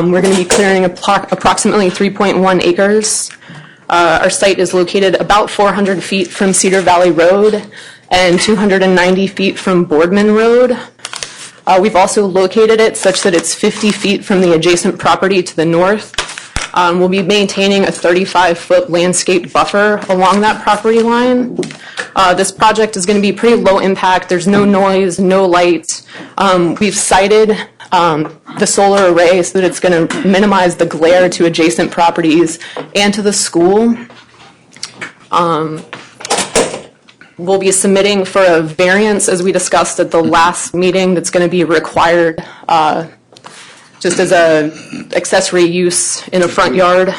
We're going to be clearing approximately 3.1 acres. Our site is located about 400 feet from Cedar Valley Road and 290 feet from Boardman Road. We've also located it such that it's 50 feet from the adjacent property to the north. We'll be maintaining a 35-foot landscape buffer along that property line. This project is going to be pretty low impact. There's no noise, no light. We've sited the solar array so that it's going to minimize the glare to adjacent properties and to the school. We'll be submitting for a variance, as we discussed at the last meeting, that's going to be required just as a accessory use in a front yard.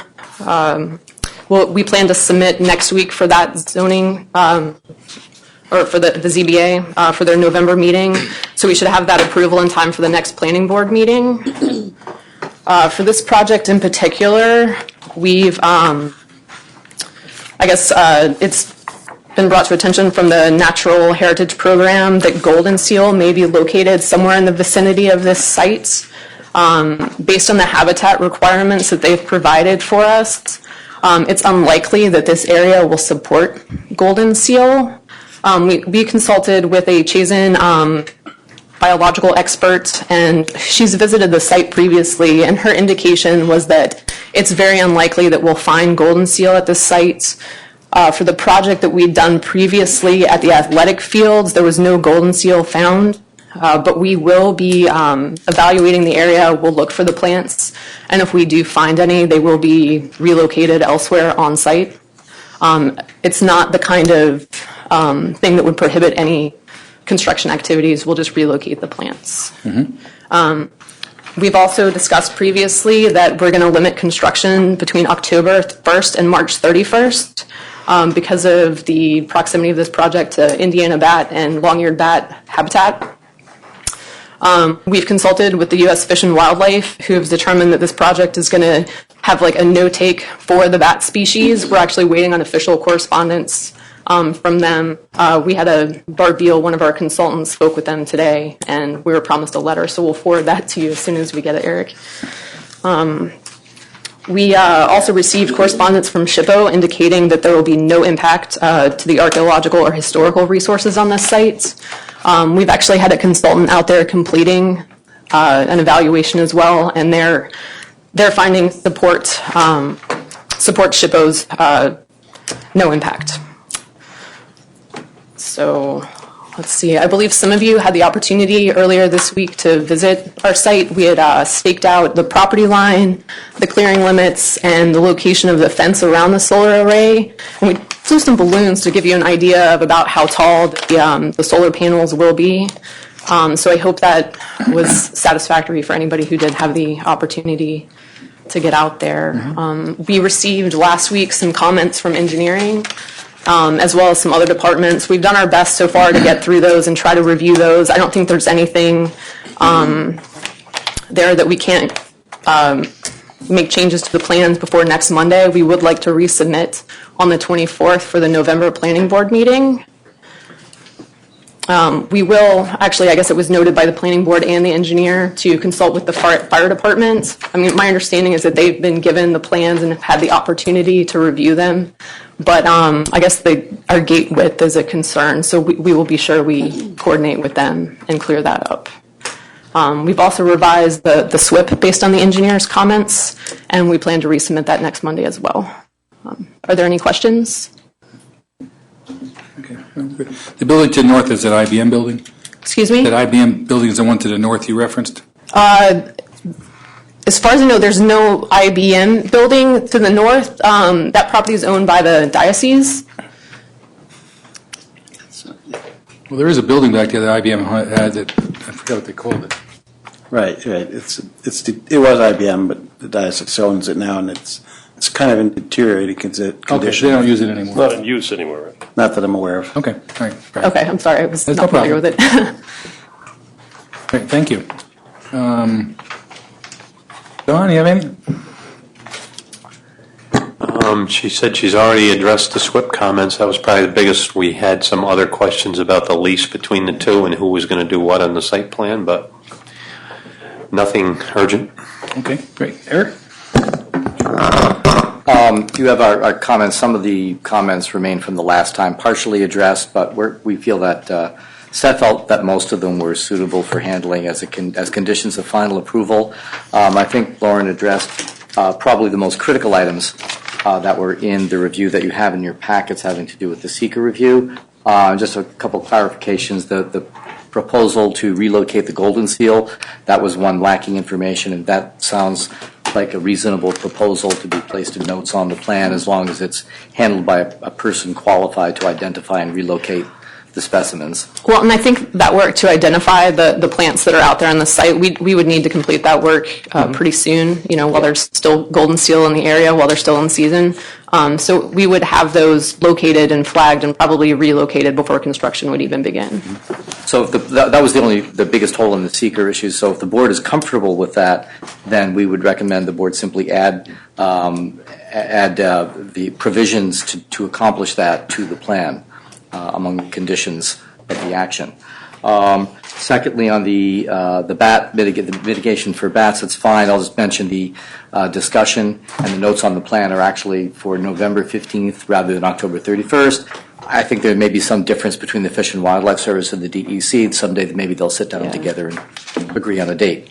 We plan to submit next week for that zoning, or for the ZBA for their November meeting. So we should have that approval in time for the next planning board meeting. For this project in particular, we've, it's been brought to attention from the Natural Heritage Program that golden seal may be located somewhere in the vicinity of this site. Based on the habitat requirements that they've provided for us, it's unlikely that this area will support golden seal. We consulted with a Chazen biological expert, and she's visited the site previously, and her indication was that it's very unlikely that we'll find golden seal at this site. For the project that we'd done previously at the athletic fields, there was no golden seal found, but we will be evaluating the area. We'll look for the plants, and if we do find any, they will be relocated elsewhere on site. It's not the kind of thing that would prohibit any construction activities. We'll just relocate the plants. We've also discussed previously that we're going to limit construction between October 1st and March 31st. Because of the proximity of this project to Indiana bat and long-eared bat habitat. We've consulted with the U.S. Fish and Wildlife, who have determined that this project is going to have like a no-take for the bat species. We're actually waiting on official correspondence from them. We had Bart Beal, one of our consultants, spoke with them today, and we were promised a letter, so we'll forward that to you as soon as we get it, Eric. We also received correspondence from SHPO indicating that there will be no impact to the archaeological or historical resources on this site. We've actually had a consultant out there completing an evaluation as well, and their findings support SHPO's no impact. So let's see. I believe some of you had the opportunity earlier this week to visit our site. We had staked out the property line, the clearing limits, and the location of the fence around the solar array. And we flew some balloons to give you an idea of about how tall the solar panels will be. So I hope that was satisfactory for anybody who did have the opportunity to get out there. We received last week some comments from engineering, as well as some other departments. We've done our best so far to get through those and try to review those. I don't think there's anything there that we can't make changes to the plans before next Monday. We would like to resubmit on the 24th for the November planning board meeting. We will, actually, I guess it was noted by the planning board and the engineer to consult with the fire department. I mean, my understanding is that they've been given the plans and have had the opportunity to review them. But I guess our gate width is a concern, so we will be sure we coordinate with them and clear that up. We've also revised the SWIP based on the engineer's comments, and we plan to resubmit that next Monday as well. Are there any questions? Okay. The building to the north is that IBM building? Excuse me? That IBM building is the one to the north you referenced? As far as I know, there's no IBM building to the north. That property is owned by the diocese. Well, there is a building back there that IBM had that, I forgot what they called it. Right. It was IBM, but the diocese owns it now, and it's kind of in deteriorating condition. Okay, so they don't use it anymore. Not in use anymore, right? Not that I'm aware of. Okay, all right. Great. Okay, I'm sorry, I was That's not no familiar with it. Great, thank you. Don, you have any? She said she's already addressed the SWIP comments. That was probably the biggest. We had some other questions about the lease between the two and who was going to do what on the site plan, but nothing urgent. Okay, great. Eric? You have our comments. Some of the comments remain from the last time, partially addressed, but we feel that Seth felt that most of them were suitable for handling as conditions of final approval. I think Lauren addressed probably the most critical items that were in the review that you have in your packets having to do with the seeker review. Just a couple clarifications. The proposal to relocate the Golden Seal, that was one lacking information, and that sounds like a reasonable proposal to be placed in notes on the plan as long as it's handled by a person qualified to identify and relocate the specimens. Well, and I think that work to identify the plants that are out there on the site, we would need to complete that work pretty soon, while there's still golden seal in the area, while they're still in season. So we would have those located and flagged and probably relocated before construction would even begin. So if that was the biggest hole in the seeker issue. So if the board is comfortable with that, then we would recommend the board simply add the provisions to accomplish that to the plan among the conditions of the action. Secondly, on the bat mitigation for bats, it's fine. I'll just mention the discussion and the notes on the plan are actually for November 15th rather than October 31st. I think there may be some difference between the Fish and Wildlife Service and the DEC. Someday maybe they'll sit down together and agree on a date.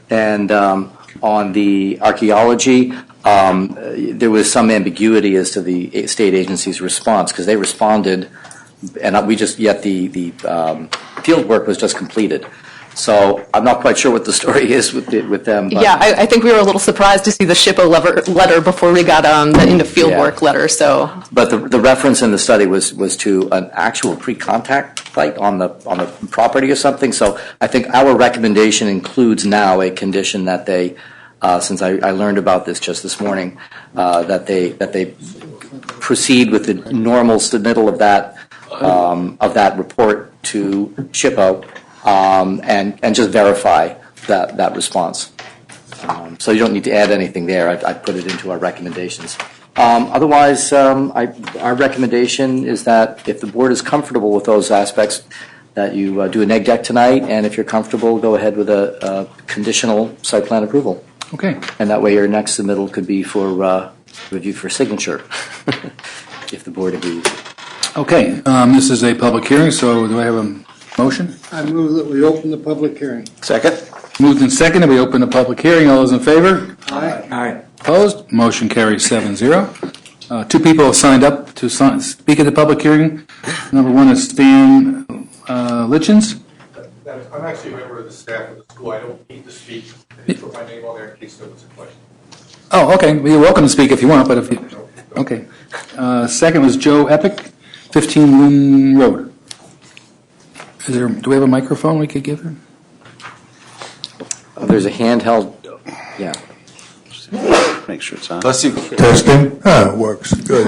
And on the archaeology, there was some ambiguity as to the state agency's response because they responded, and the field work was just completed. So I'm not quite sure what the story is with them. But Yeah, I think we were a little surprised to see the SHPO letter before we got the end of field work letter. So, but the reference in the study was to an actual pre-contact site on the property or something. So I think our recommendation includes now a condition that they, since I learned about this just this morning, that they proceed with the normal submittal of that report to SHPO. And just verify that response. So you don't need to add anything there. I put it into our recommendations. Otherwise, our recommendation is that if the board is comfortable with those aspects, that you do a neg deck tonight, and if you're comfortable, go ahead with a conditional site plan approval. Okay. And that way your next submittal could be for review for signature, if the board agrees. Okay, this is a public hearing, so do I have a motion? I move that we open the public hearing. Second? Moved and seconded, we open the public hearing. All those in favor? Aye. Opposed? Motion carries 7-0. Two people have signed up to speak at the public hearing. Number one is Stan Litchens. I'm actually a member of the staff of the school. I don't need to speak. I just put my name on there in case there was a question. Oh, okay. Well, you're welcome to speak if you want, but if you... Okay. Second was Joe Epic, 15 Lynn Road. Do we have a microphone we could give him? There's a handheld, yeah. Make sure it's on. Testing? It works. Good.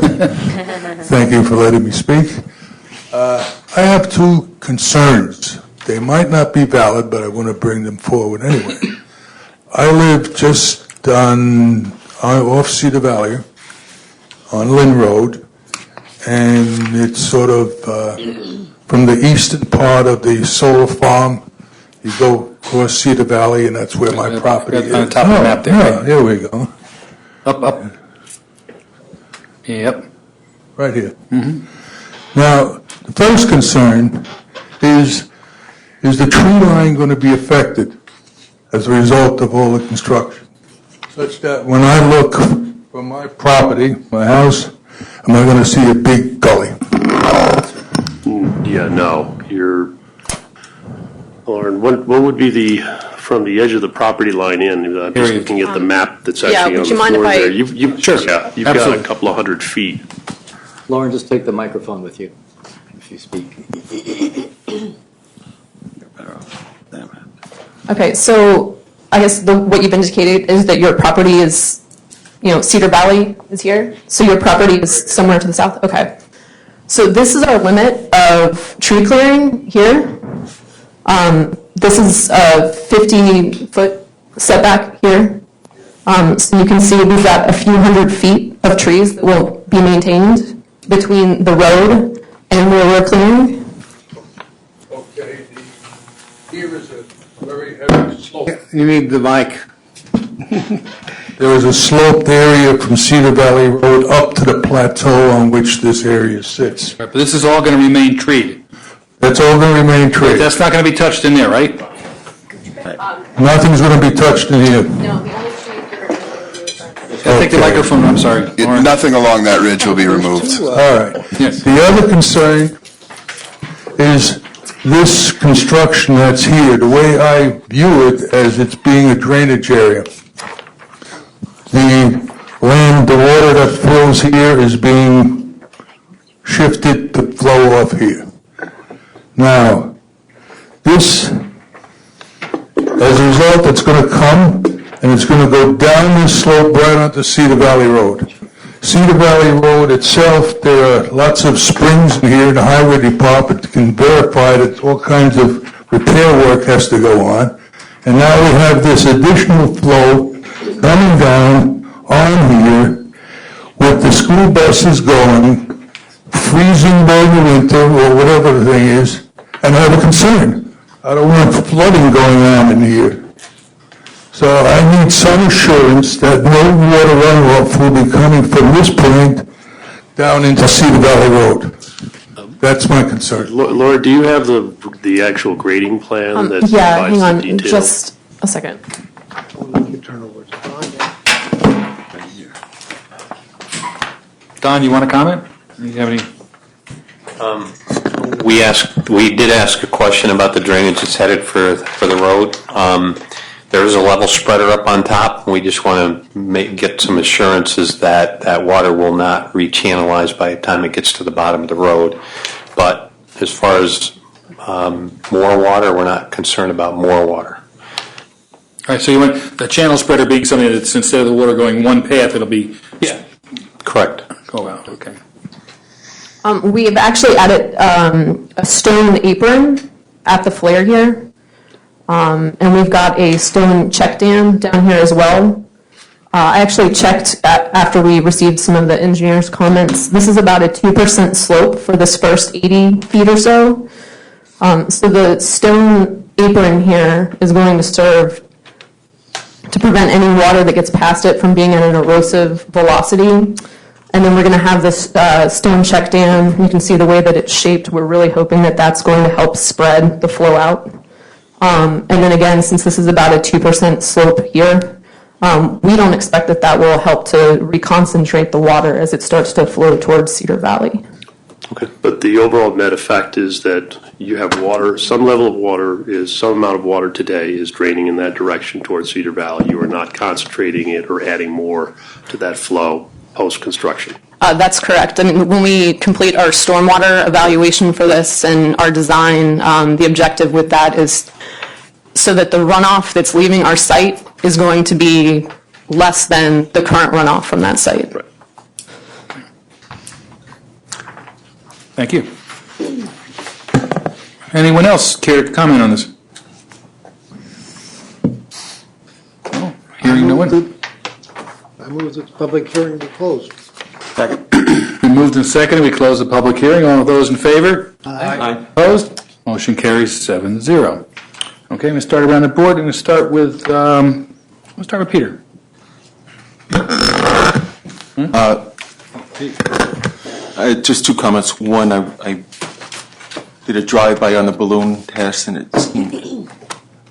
Thank you for letting me speak. I have two concerns. They might not be valid, but I want to bring them forward anyway. I live just off Cedar Valley on Lynn Road, and it's sort of from the eastern part of the solar farm. You go across Cedar Valley, and that's where my property is. On the top of the map there, Yeah, right? here we go. Up. Yep. Right here. Mm-hmm. Now, the first concern is the tree line going to be affected as a result of all the construction? Such that when I look from my property, my house, am I going to see a big gully? Yeah, no. Lauren, what would be from the edge of the property line in? I'm just looking at the map that's actually on the floor there. Sure. Yeah, you've got a couple of 100 feet. Lauren, just take the microphone with you if you speak. Okay, so I guess what you've indicated is that your property is, Cedar Valley is here, so your property is somewhere to the south? Okay. So this is our limit of tree clearing here. This is a 50-foot setback here. So you can see we've got a few hundred feet of trees that will be maintained between the road and where we're clearing. Okay, here is a very heavy slope. You need the mic. There is a sloped area from Cedar Valley Road up to the plateau on which this area sits. But this is all going to remain treated. That's all going to remain treated. That's not going to be touched in there, right? Nothing's going to be touched in here. No, the only trees that are going to be removed Take the microphone, I'm sorry. Lauren. Nothing along that ridge will be removed. All right. Yes. The other concern is this construction that's here, the way I view it as it's being a drainage area. The land, the water that flows here is being shifted to flow off here. Now, this, as a result, it's going to come and it's going to go down this slope right onto Cedar Valley Road. Cedar Valley Road itself, there are lots of springs in here. The highway department can verify that all kinds of repair work has to go on. And now we have this additional flow coming down on here with the school buses going, freezing during the winter or whatever the thing is, and I have a concern. I don't want flooding going on in here. So I need some assurance that no water runoff will be coming from this point down into Cedar Valley Road. That's my concern. Laura, do you have the actual grading plan that Yeah, provides hang the on, details? just a second. Don, you want to comment? Do you have any? We did ask a question about the drainage that's headed for the road. There is a level spreader up on top. We just want to get some assurances that that water will not rechannelize by the time it gets to the bottom of the road. But as far as more water, we're not concerned about more water. All right, so you want the channel spreader being something that's instead of the water going one path, it'll be. Yeah. Correct. Go out, okay. We've actually added a stone apron at the flare here. And we've got a stone check dam down here as well. I actually checked after we received some of the engineer's comments. This is about a 2% slope for this first 80 feet or so. So the stone apron here is going to serve to prevent any water that gets past it from being at an erosive velocity. And then we're going to have this stone check dam. You can see the way that it's shaped. We're really hoping that that's going to help spread the flow out. And then again, since this is about a 2% slope here, we don't expect that that will help to reconcentrate the water as it starts to flow towards Cedar Valley. Okay, but the overall net effect is that you have water, some level of water is, some amount of water today is draining in that direction towards Cedar Valley. You are not concentrating it or adding more to that flow post-construction. That's correct. I mean, when we complete our stormwater evaluation for this and our design, the objective with that is so that the runoff that's leaving our site is going to be less than the current runoff from that site. Right. Thank you. Anyone else care to comment on this? No, hearing no one. I move that the public hearing be closed. Second. We moved and seconded, we close the public hearing. All of those in favor? Aye. Opposed? Motion carries 7-0. Okay, I'm going to start around the board. I'm going to start with, let's start with Peter. Just two comments. One, I did a drive-by on the balloon test, and it seemed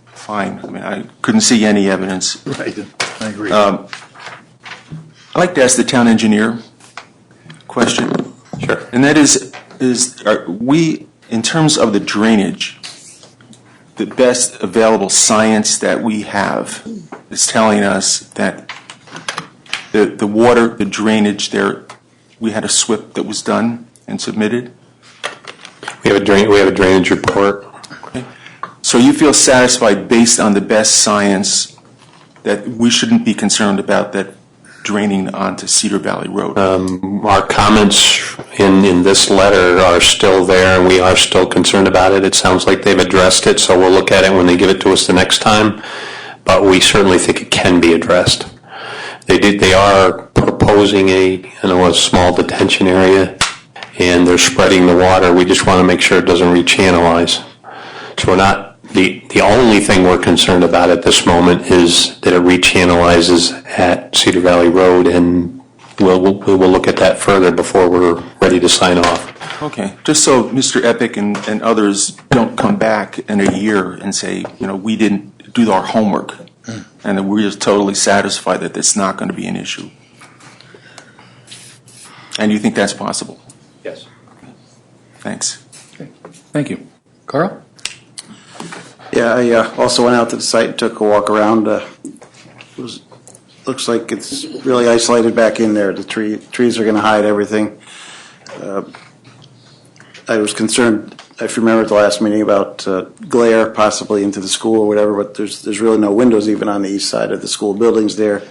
fine. I mean, I couldn't see any evidence. Right, I agree. I'd like to ask the town engineer a question. Sure. And that is are we, in terms of the drainage, the best available science that we have is telling us that the water, the drainage there, we had a SWIP that was done and submitted? We have a drainage report. Okay. So you feel satisfied based on the best science that we shouldn't be concerned about that draining onto Cedar Valley Road? Our comments in this letter are still there, and we are still concerned about it. It sounds like they've addressed it, so we'll look at it when they give it to us the next time. But we certainly think it can be addressed. They are proposing a small detention area, and they're spreading the water. We just want to make sure it doesn't rechannelize. So we're not The only thing we're concerned about at this moment is that it rechannelizes at Cedar Valley Road, and we'll look at that further before we're ready to sign off. Okay, just so Mr. Epic and others don't come back in a year and say, we didn't do our homework, and that we're just totally satisfied that it's not going to be an issue. And you think that's possible? Yes. Thanks. Thank you. Carl? Yeah, I also went out to the site and took a walk around. Looks like it's really isolated back in there. The trees are going to hide everything. I was concerned, if you remember at the last meeting, about glare possibly into the school or whatever, but there's really no windows even on the east side of the school buildings there,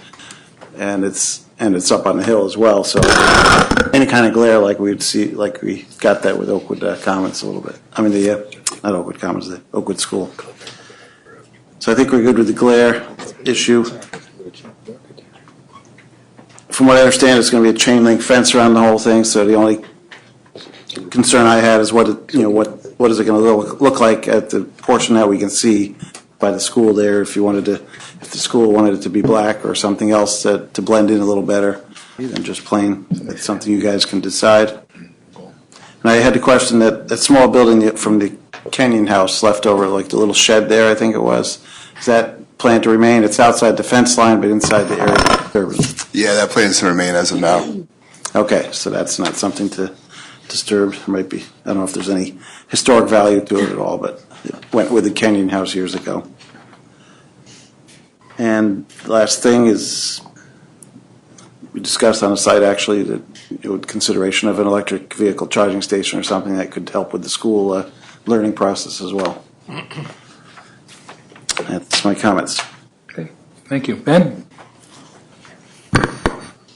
and it's up on the hill as well. So any kind of glare like we'd see, like we got that with Oakwood Commons a little bit. I mean not Oakwood Commons, the Oakwood School. So I think we're good with the glare issue. From what I understand, it's going to be a chain link fence around the whole thing. So the only concern I had is what is it going to look like at the portion that we can see by the school there. If the school wanted it to be black or something else to blend in a little better than just plain. It's something you guys can decide. And I had to question that small building from the Kenyon house left over, like the little shed there, I think it was. Is that planned to remain? It's outside the fence line, but inside the area of disturbance. Yeah, that plans to remain as of now. Okay, so that's not something to disturb. There might be, I don't know if there's any historic value to it at all, but it went with the Kenyon house years ago. And the last thing is, we discussed on the site actually that with consideration of an electric vehicle charging station or something that could help with the school learning process as well. That's my comments. Okay, thank you. Ben?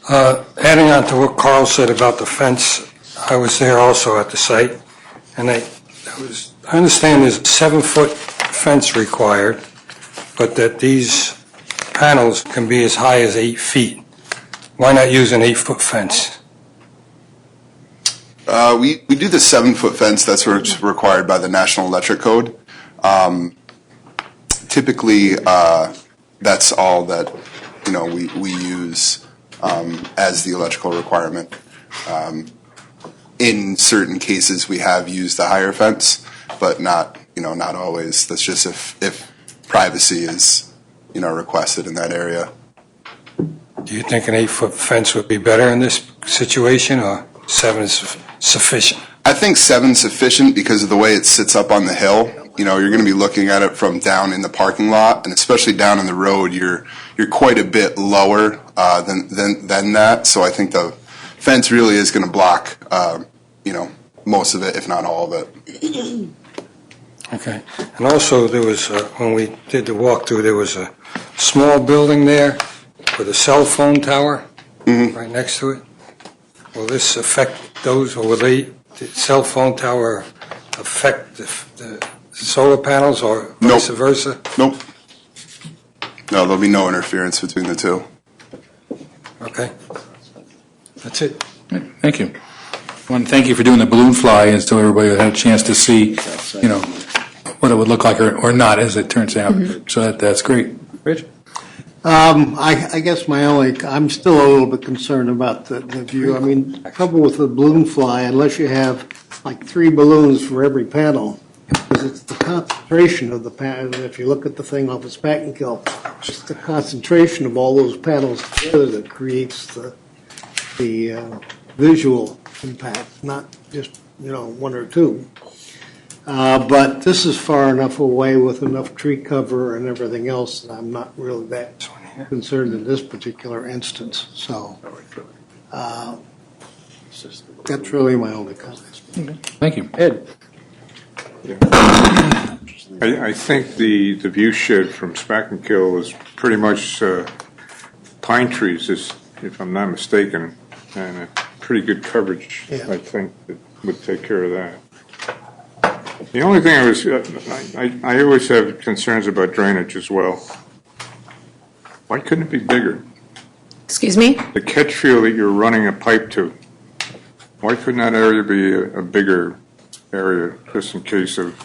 Adding on to what Carl said about the fence, I was there also at the site, and I understand there's a 7-foot fence required, but that these panels can be as high as 8 feet. Why not use an 8-foot fence? We do the 7-foot fence. That's what's required by the National Electric Code. Typically, that's all that we use as the electrical requirement. In certain cases, we have used the higher fence, but not always. That's just if privacy is requested in that area. Do you think an 8-foot fence would be better in this situation, or 7 is sufficient? I think 7's sufficient because of the way it sits up on the hill. You're going to be looking at it from down in the parking lot, and especially down in the road, you're quite a bit lower than that. So I think the fence really is going to block, most of it, if not all of it. Okay. And also, there was, when we did the walkthrough, there was a small building there with a cell phone tower right next to it. Will this affect those, or will the cell phone tower affect the solar panels, or vice versa? Nope. No, there'll be no interference between the two. Okay. That's it. Thank you. I want to thank you for doing the balloon fly, and so everybody had a chance to see, what it would look like or not, as it turns out. So that's great. Rich? I guess I'm still a little bit concerned about the view. I mean, trouble with the balloon fly, unless you have like 3 balloons for every panel, because it's the concentration of the panel. If you look at the thing off of Spackenkill, it's the concentration of all those panels together that creates the visual impact, not just 1 or 2. But this is far enough away with enough tree cover and everything else that I'm not really that concerned in this particular instance. So that's really my only comment. Thank you. Ed? I think the view shed from Spackenkill is pretty much pine trees, if I'm not mistaken, and a pretty good coverage, I think, that would take care of that. The only thing I always have concerns about drainage as well. Why couldn't it be bigger? Excuse me? The catch field that you're running a pipe to, why couldn't that area be a bigger area, just in case of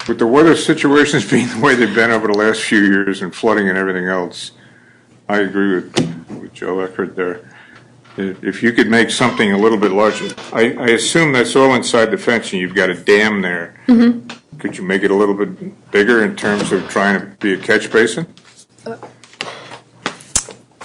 with the weather situations being the way they've been over the last few years and flooding and everything else, I agree with Joe Eckert there. If you could make something a little bit larger, I assume that's all inside the fence and you've got a dam there. Mm-hmm. Could you make it a little bit bigger in terms of trying to be a catch basin?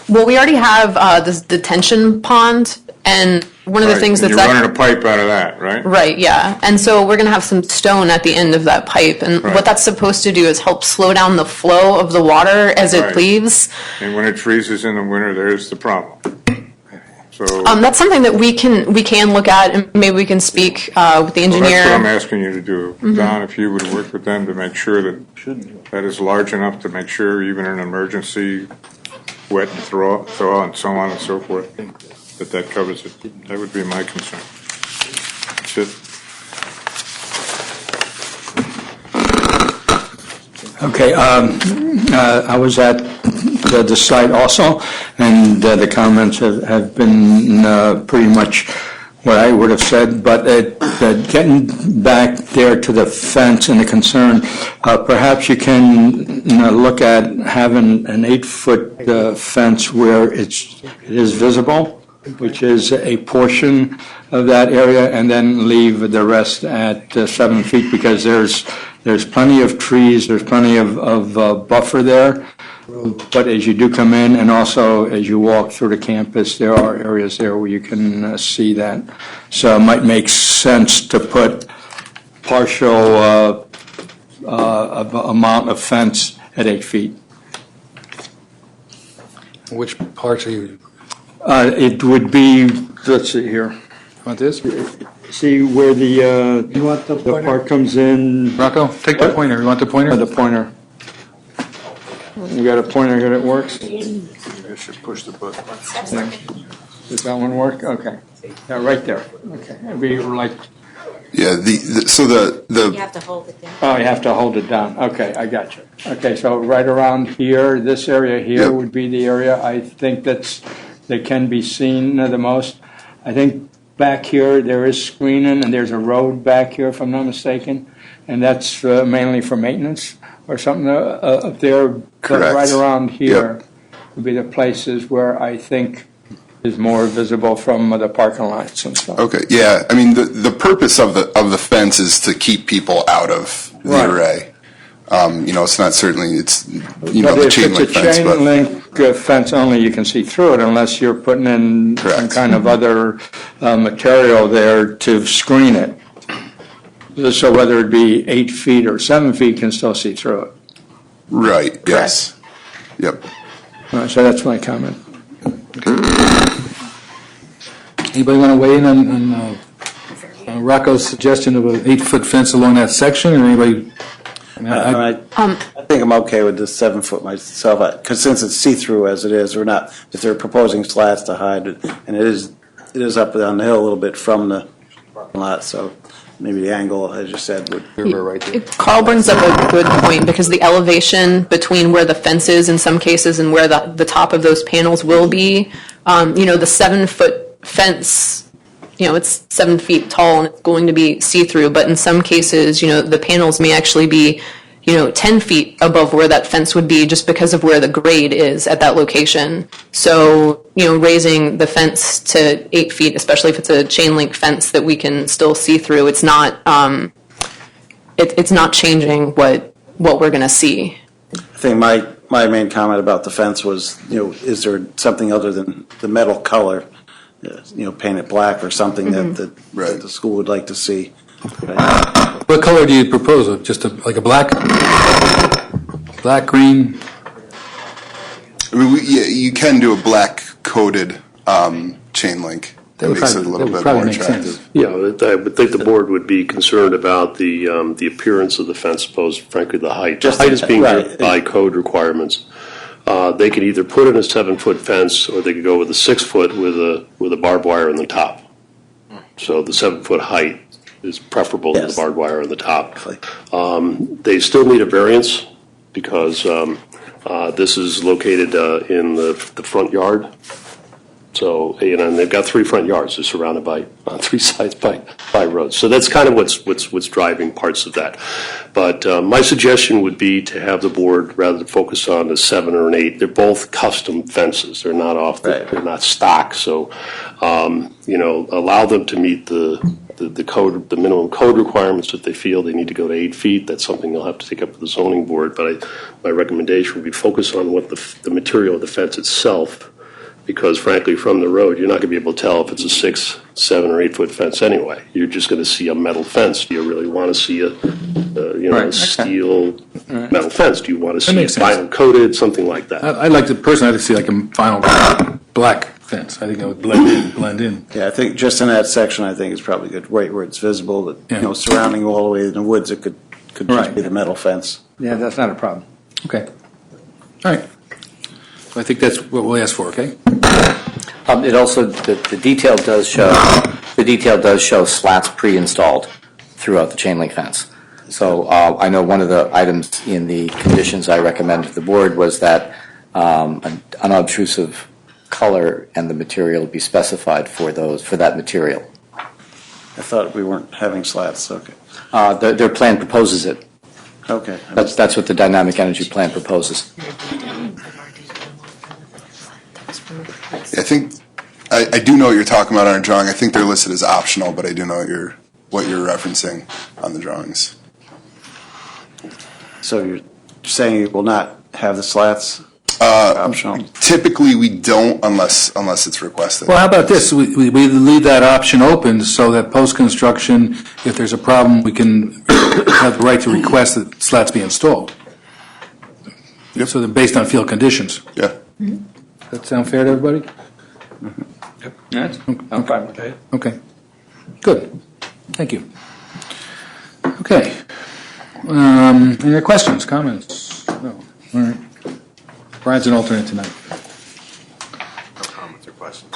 Well, we already have this detention pond, and one of the things that's you're running a pipe out of that, right? Right, yeah. And so we're going to have some stone at the end of that pipe. And what that's supposed to do is help slow down the flow of the water as it leaves. And when it freezes in the winter, there's the problem. So that's something that we can look at, and maybe we can speak with the engineer. Well, that's what I'm asking you to do. Mm-hmm. Don, if you would work with them to make sure that is large enough to make sure even in an emergency, wet and thaw and so on and so forth, that covers it. That would be my concern. That's it. Okay, I was at the site also, and the comments have been pretty much what I would have said, but getting back there to the fence and the concern, perhaps you can look at having an 8-foot fence where it is visible, which is a portion of that area, and then leave the rest at 7 feet, because there's plenty of trees, there's plenty of buffer there. But as you do come in, and also as you walk through the campus, there are areas there where you can see that. So it might make sense to put partial amount of fence at 8 feet. Which parts are you, It would be, let's see here. want this? See where the You want the pointer? part comes in? Rocco, take the pointer. You want the pointer? The pointer. You got a pointer here that works? You should push the button. Does that one work? Okay. Yeah, right there. Okay. It'd be like, Yeah, You have to hold it down. oh, you have to hold it down. Okay, I got you. Okay, so right around here, this area here Yep. would be the area I think that can be seen the most. I think back here, there is screening, and there's a road back here, if I'm not mistaken, and that's mainly for maintenance or something up there. But Correct. right around here would be the places where I think is more visible from the parking lots and stuff. Okay, yeah, I mean, the purpose of the fence is to keep people out of the Right. array. It's not certainly, it's, But the if chain link it's a fence, chain but, link fence only, you can see through it unless you're putting in some Correct. kind of other material there to screen it. So whether it be 8 feet or 7 feet, you can still see through it. right, yes. Yep. So that's my comment. Anybody want to weigh in on Rocco's suggestion of an 8-foot fence along that section, or anybody? I think I'm okay with the 7 foot myself, because since it's see-through as it is, if they're proposing slats to hide it, and it is up on the hill a little bit from the parking lot, so maybe the angle, as you said, would. Right there. Carl brings up a good point, because the elevation between where the fence is in some cases and where the top of those panels will be, the 7-foot fence, it's 7 feet tall and it's going to be see-through, but in some cases, the panels may actually be, 10 feet above where that fence would be, just because of where the grade is at that location. So, raising the fence to 8 feet, especially if it's a chain link fence that we can still see through, it's not, it's not changing what we're going to see. I think my main comment about the fence was, is there something other than the metal color, paint it black or something that the school would like to see. What color do you propose? Just like a black, green? I mean, you can do a black coated chain link. That makes it a little bit more attractive. Yeah, I would think the board would be concerned about the appearance of the fence, opposed, frankly, the height. The height is being driven by code requirements. They could either put in a 7-foot fence, or they could go with a 6-foot with a barbed wire on the top. So the 7-foot height is preferable to the barbed wire on the top. They still need a variance because this is located in the front yard. So, and they've got 3 front yards. They're surrounded on 3 sides by roads. So that's kind of what's driving parts of that. But my suggestion would be to have the board, rather than focus on the 7 or an 8, they're both custom fences. They're not they're not stock. So, allow them to meet the code, the minimum code requirements. If they feel they need to go to 8 feet, that's something they'll have to take up with the zoning board. But my recommendation would be focus on what the material of the fence itself, because frankly, from the road, you're not going to be able to tell if it's a 6, 7, or 8 foot fence anyway. You're just going to see a metal fence. Do you really want to see a steel metal fence? Do you want to see it vinyl coated, something like that? I'd like to personally see like a vinyl black fence. I think that would blend in. Yeah, I think just in that section, I think it's probably good, right where it's visible, that, surrounding all the way in the woods, it could just be the metal fence. Yeah, that's not a problem. Okay. All right. So I think that's what we'll ask for, okay? It also, the detail does show slats pre-installed throughout the chain link fence. So I know one of the items in the conditions I recommended to the board was that an unobtrusive color and the material be specified for that material. I thought we weren't having slats, okay. Their plan proposes it. Okay. That's what the dynamic energy plan proposes. I think, I do know what you're talking about on our drawing. I think they're listed as optional, but I do know what you're referencing on the drawings. So you're saying you will not have the slats optional? Typically, we don't unless it's requested. Well, how about this? We leave that option open so that post-construction, if there's a problem, we can have the right to request that slats be installed. Yep. So they're based on field conditions. Yeah. Does that sound fair to everybody? Yes, I'm fine with that. Okay. Good. Thank you. Okay. Any other questions, comments? No. All right. Brian's an alternate tonight. No comments or questions.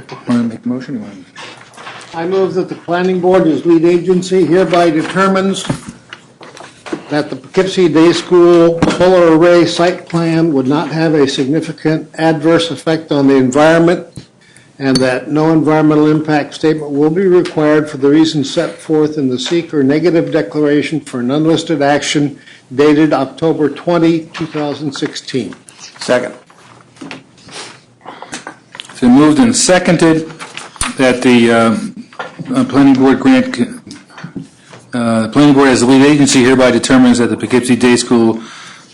Want to make a motion? I move that the planning board as lead agency hereby determines that the Poughkeepsie Day School solar array site plan would not have a significant adverse effect on the environment, and that no environmental impact statement will be required for the reasons set forth in the seeker negative declaration for an unlisted action dated October 20, 2016. Second. It's been moved and seconded that the planning board grant, the planning board as the lead agency hereby determines that the Poughkeepsie Day School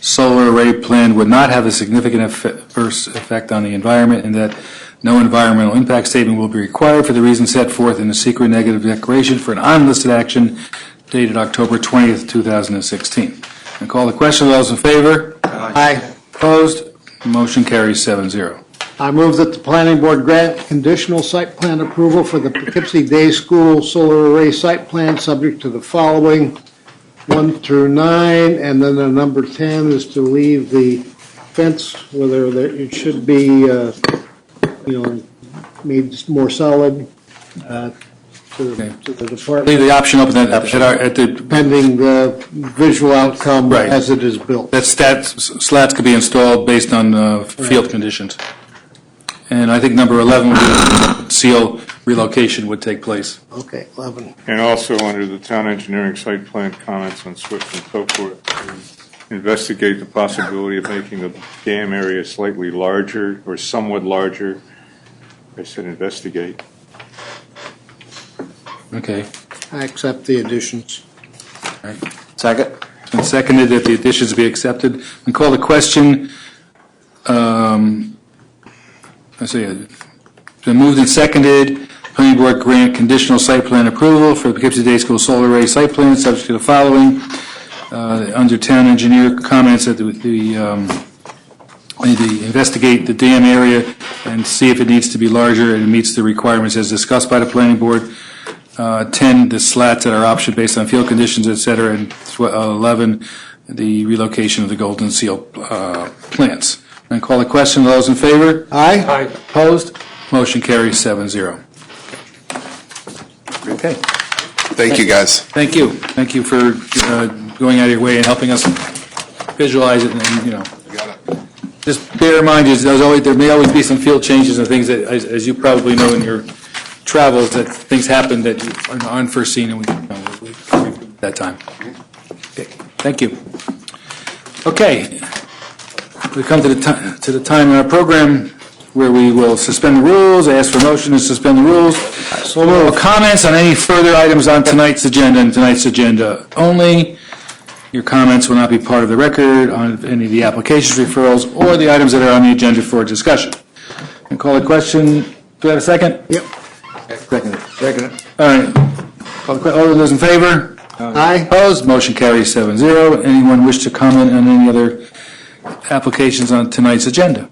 solar array plan would not have a significant adverse effect on the environment, and that no environmental impact statement will be required for the reasons set forth in the secret negative declaration for an unlisted action dated October 20th, 2016. And call the question. All those in favor? Aye. Opposed? Motion carries 7-0. I move that the planning board grant conditional site plan approval for the Poughkeepsie Day School solar array site plan subject to the following 1 through 9, and then the number 10 is to leave the fence, whether it should be, made more solid to the department. Leave the option open at the Pending the visual outcome Right. as it is built. that slats could be installed based on field conditions. And I think number 11 would be seal relocation would take place. Okay, 11. And also under the town engineering site plan comments on Swift and so forth, investigate the possibility of making the dam area slightly larger or somewhat larger. I said investigate. Okay. I accept the additions. Right. Second. It's been seconded that the additions be accepted. And call the question. Let's see. It's been moved and seconded. Planning board grant conditional site plan approval for the Poughkeepsie Day School solar array site plan subject to the following. Under town engineer comments that the investigate the dam area and see if it needs to be larger and it meets the requirements as discussed by the planning board. 10, the slats that are option based on field conditions, et cetera, and 11, the relocation of the golden seal plants. And call the question. Those in favor? Aye. Aye. Opposed? Motion carries 7-0. Okay. Thank you, guys. Thank you. Thank you for going out of your way and helping us visualize it. And, just bear in mind, there may always be some field changes and things that, as you probably know in your travels, that things happen that are unforeseen, and we at that time. Okay, thank you. Okay, we come to the time in our program where we will suspend the rules. I ask for motion to suspend the rules. So comments on any further items on tonight's agenda and tonight's agenda only. Your comments will not be part of the record on any of the applications, referrals, or the items that are on the agenda for discussion. And call the question. Do I have a second? Yep. Second. All right. Call the question. All those in favor? Aye. Opposed? Motion carries 7-0. Anyone wish to comment on any other applications on tonight's agenda?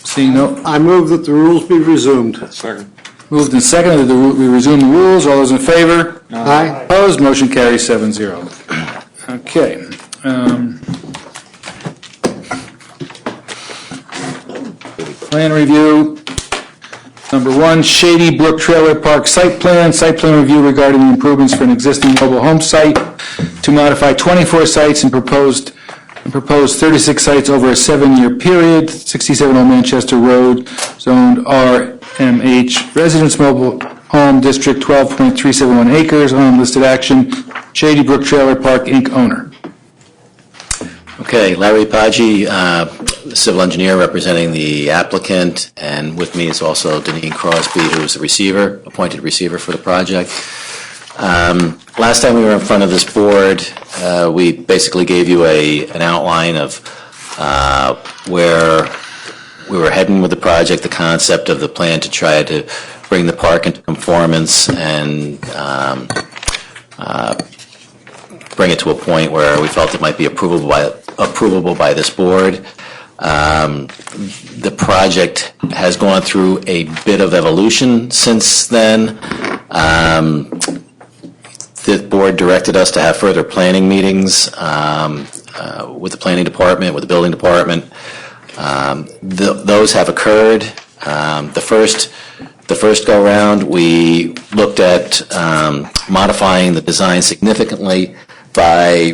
Seeing no. I move that the rules be resumed. Second. Moved and seconded that we resume the rules. All those in favor? Aye. Opposed? Motion carries 7-0. Okay. Plan review. Number 1, Shady Brook Trailer Park Site Plan review regarding the improvements for an existing mobile home site to modify 24 sites and proposed 36 sites over a 7-year period, 67 Old Manchester Road, zoned RMH, Residence Mobile Home District, 12.371 acres, listed action, Shady Brook Trailer Park, Inc., owner. Okay, Larry Paggi, civil engineer representing the applicant, and with me is also Deneen Crosby, who is the receiver, appointed receiver for the project. Last time we were in front of this board, we basically gave you an outline of where we were heading with the project, the concept of the plan to try to bring the park into conformance and bring it to a point where we felt it might be approvable by this board. The project has gone through a bit of evolution since then. The board directed us to have further planning meetings with the planning department, with the building department. Those have occurred. The first go-round, we looked at modifying the design significantly by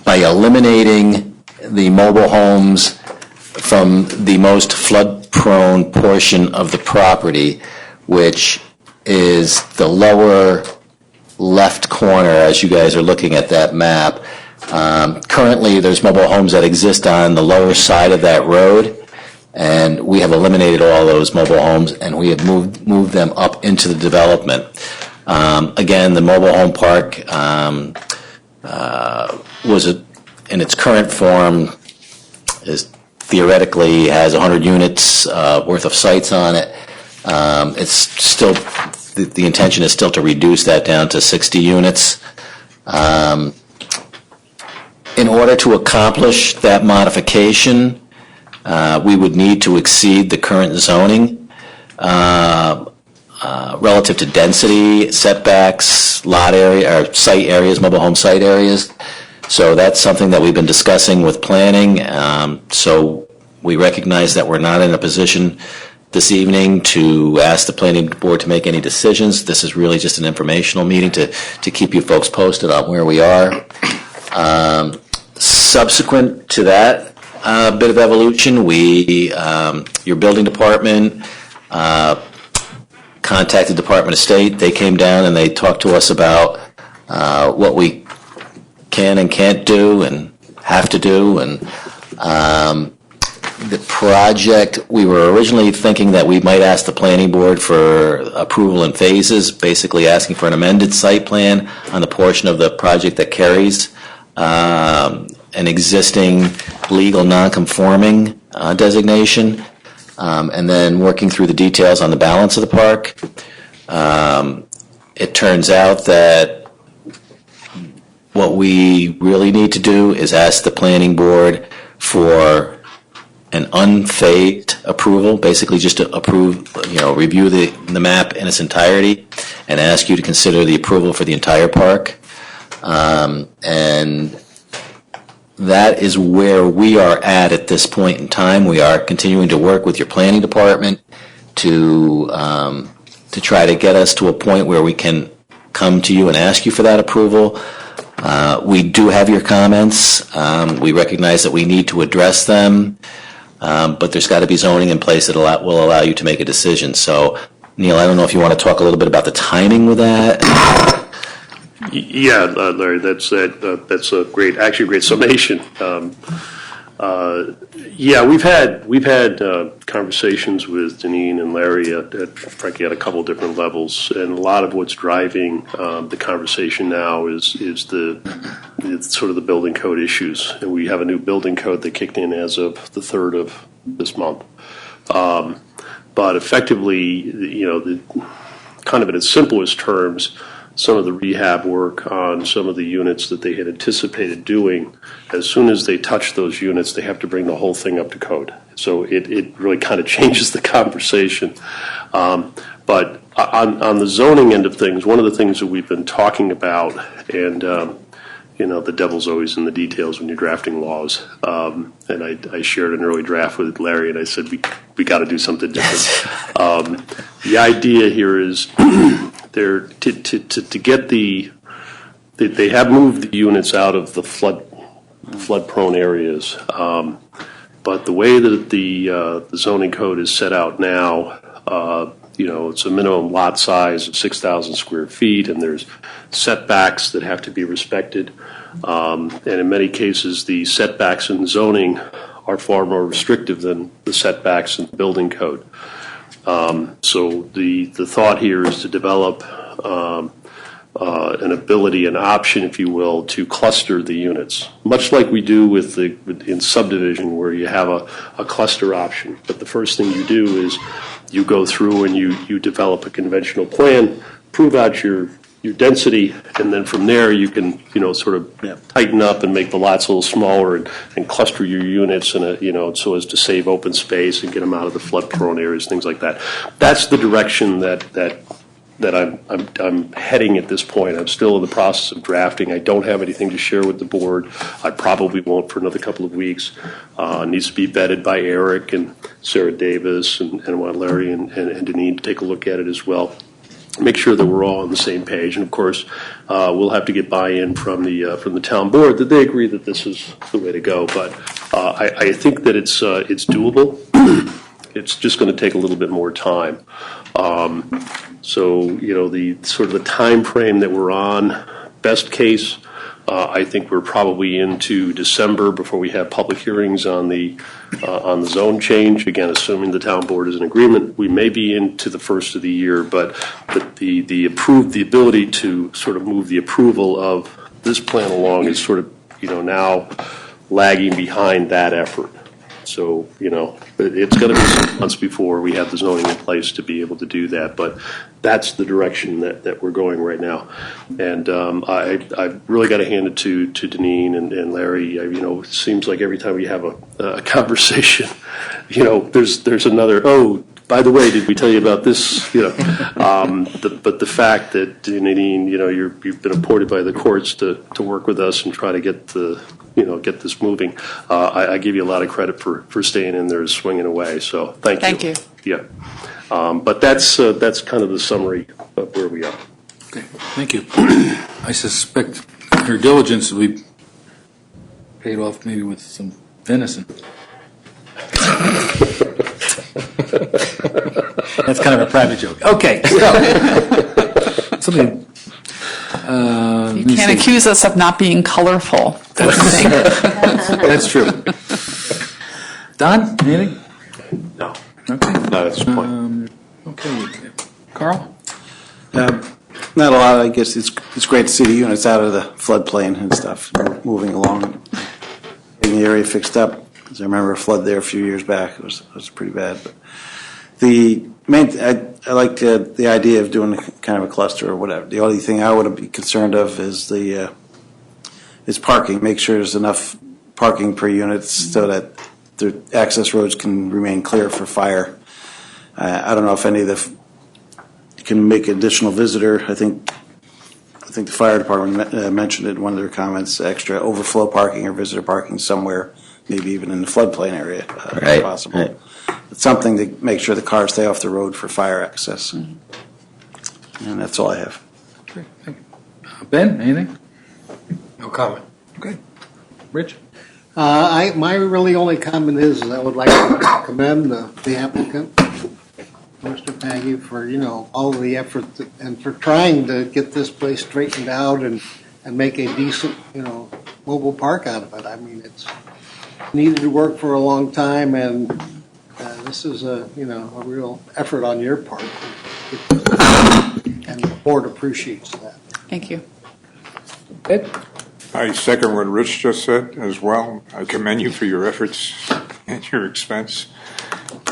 eliminating the mobile homes from the most flood-prone portion of the property, which is the lower left corner as you guys are looking at that map. Currently, there's mobile homes that exist on the lower side of that road, and we have eliminated all those mobile homes, and we have moved them up into the development. Again, the mobile home park was in its current form is theoretically has 100 units worth of sites on it. It's still the intention is still to reduce that down to 60 units. In order to accomplish that modification, we would need to exceed the current zoning relative to density, setbacks, lot area, or site areas, mobile home site areas. So that's something that we've been discussing with planning. So we recognize that we're not in a position this evening to ask the planning board to make any decisions. This is really just an informational meeting to keep you folks posted on where we are. Subsequent to that bit of evolution, your building department contacted Department of State. They came down and they talked to us about what we can and can't do and have to do. And the project, we were originally thinking that we might ask the planning board for approval in phases, basically asking for an amended site plan on the portion of the project that carries an existing legal non-conforming designation, and then working through the details on the balance of the park. It turns out that what we really need to do is ask the planning board for an unphased approval, basically just to review the map in its entirety and ask you to consider the approval for the entire park. And that is where we are at this point in time. We are continuing to work with your planning department to try to get us to a point where we can come to you and ask you for that approval. We do have your comments. We recognize that we need to address them, but there's got to be zoning in place that will allow you to make a decision. So, Neil, I don't know if you want to talk a little bit about the timing with that. Yeah, Larry, that's a great summation. Yeah, we've had conversations with Deneen and Larry frankly at a couple different levels, and a lot of what's driving the conversation now is it's sort of the building code issues, and we have a new building code that kicked in as of the 3rd of this month. But effectively, kind of in its simplest terms, some of the rehab work on some of the units that they had anticipated doing, as soon as they touch those units, they have to bring the whole thing up to code. So it really kind of changes the conversation. But on the zoning end of things, one of the things that we've been talking about, and the devil's always in the details when you're drafting laws. And I shared an early draft with Larry, and I said we got to do something different. The idea here is to get they have moved the units out of the flood-prone areas, but the way that the zoning code is set out now, it's a minimum lot size of 6,000 square feet, and there's setbacks that have to be respected. And in many cases, the setbacks in zoning are far more restrictive than the setbacks in the building code. So the thought here is to develop an ability, an option, if you will, to cluster the units, much like we do in subdivision, where you have a cluster option. But the first thing you do is you go through and you develop a conventional plan, prove out your density, and then from there you can sort of tighten up and make the lots a little smaller and cluster your units so as to save open space and get them out of the flood prone areas, things like that. That's the direction that I'm heading at this point. I'm still in the process of drafting. I don't have anything to share with the board. I probably won't for another couple of weeks. It needs to be vetted by Eric and Sarah Davis, and I want Larry and Deneen to take a look at it as well. Make sure that we're all on the same page, and of course, we'll have to get buy-in from the town board that they agree that this is the way to go. But I think that it's doable. It's just going to take a little bit more time. So the sort of the time frame that we're on, best case, I think we're probably into December before we have public hearings on the zone change. Again, assuming the town board is in agreement, we may be into the first of the year, but the ability to sort of move the approval of this plan along is sort of now lagging behind that effort. So, it's going to be some months before we have the zoning in place to be able to do that, but that's the direction that we're going right now. And I really got to hand it to Deneen and Larry. It seems like every time we have a conversation, there's another, oh, by the way, did we tell you about this? But the fact that, Deneen, you've been appointed by the courts to work with us and try to get get this moving. I give you a lot of credit for staying in there and swinging away. So thank you. Thank you. Yeah, but that's kind of the summary of where we are. Okay, thank you. I suspect her diligence will be paid off maybe with some venison. That's kind of a private joke. Okay, so something. You can't accuse us of not being colorful. That's true. Don, anything? No. Okay. Not at this point. Okay. Carl? Not a lot. I guess it's great to see the units out of the floodplain and stuff moving along, getting the area fixed up. Because I remember a flood there a few years back. It was pretty bad. But the main, I like the idea of doing kind of a cluster or whatever. The only thing I would be concerned of is is parking. Make sure there's enough parking per unit so that the access roads can remain clear for fire. I don't know if any of can make additional visitor. I think the fire department mentioned it in one of their comments, extra overflow parking or visitor parking somewhere, maybe even in the floodplain area, if possible. Right. It's something to make sure the cars stay off the road for fire access. And that's all I have. Great. Thank you. Ben, anything? No comment. Okay. Rich? My really only comment is I would like to commend the applicant, Mr. Paggy, for, all the effort and for trying to get this place straightened out and make a decent, mobile park out of it. I mean, it's needed to work for a long time, and this is a real effort on your part. And the board appreciates that. Thank you. Ed? I second what Rich just said as well. I commend you for your efforts at your expense.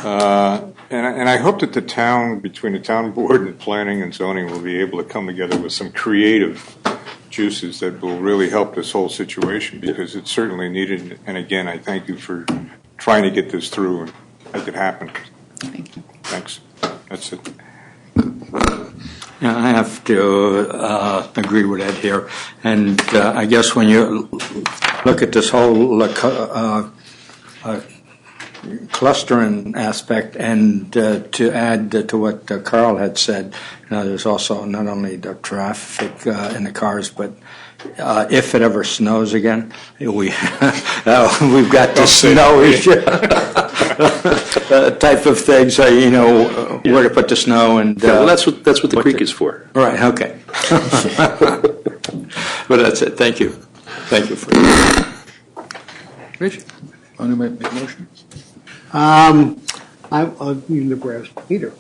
And I hope that the town, between the town board and planning and zoning, will be able to come together with some creative juices that will really help this whole situation, because it's certainly needed. And again, I thank you for trying to get this through and make it happen. Thank you. Thanks. That's it. Yeah, I have to agree with Ed here. And I guess when you look at this whole clustering aspect, and to add to what Carl had said, there's also not only the traffic in the cars, but if it ever snows again, we've got the snow issue type of thing. So where to put the snow, and well, that's what the creek is for. Right. Okay. But that's it. Thank you. Thank you for. Rich? Want to make a motion? I need to grab Peter.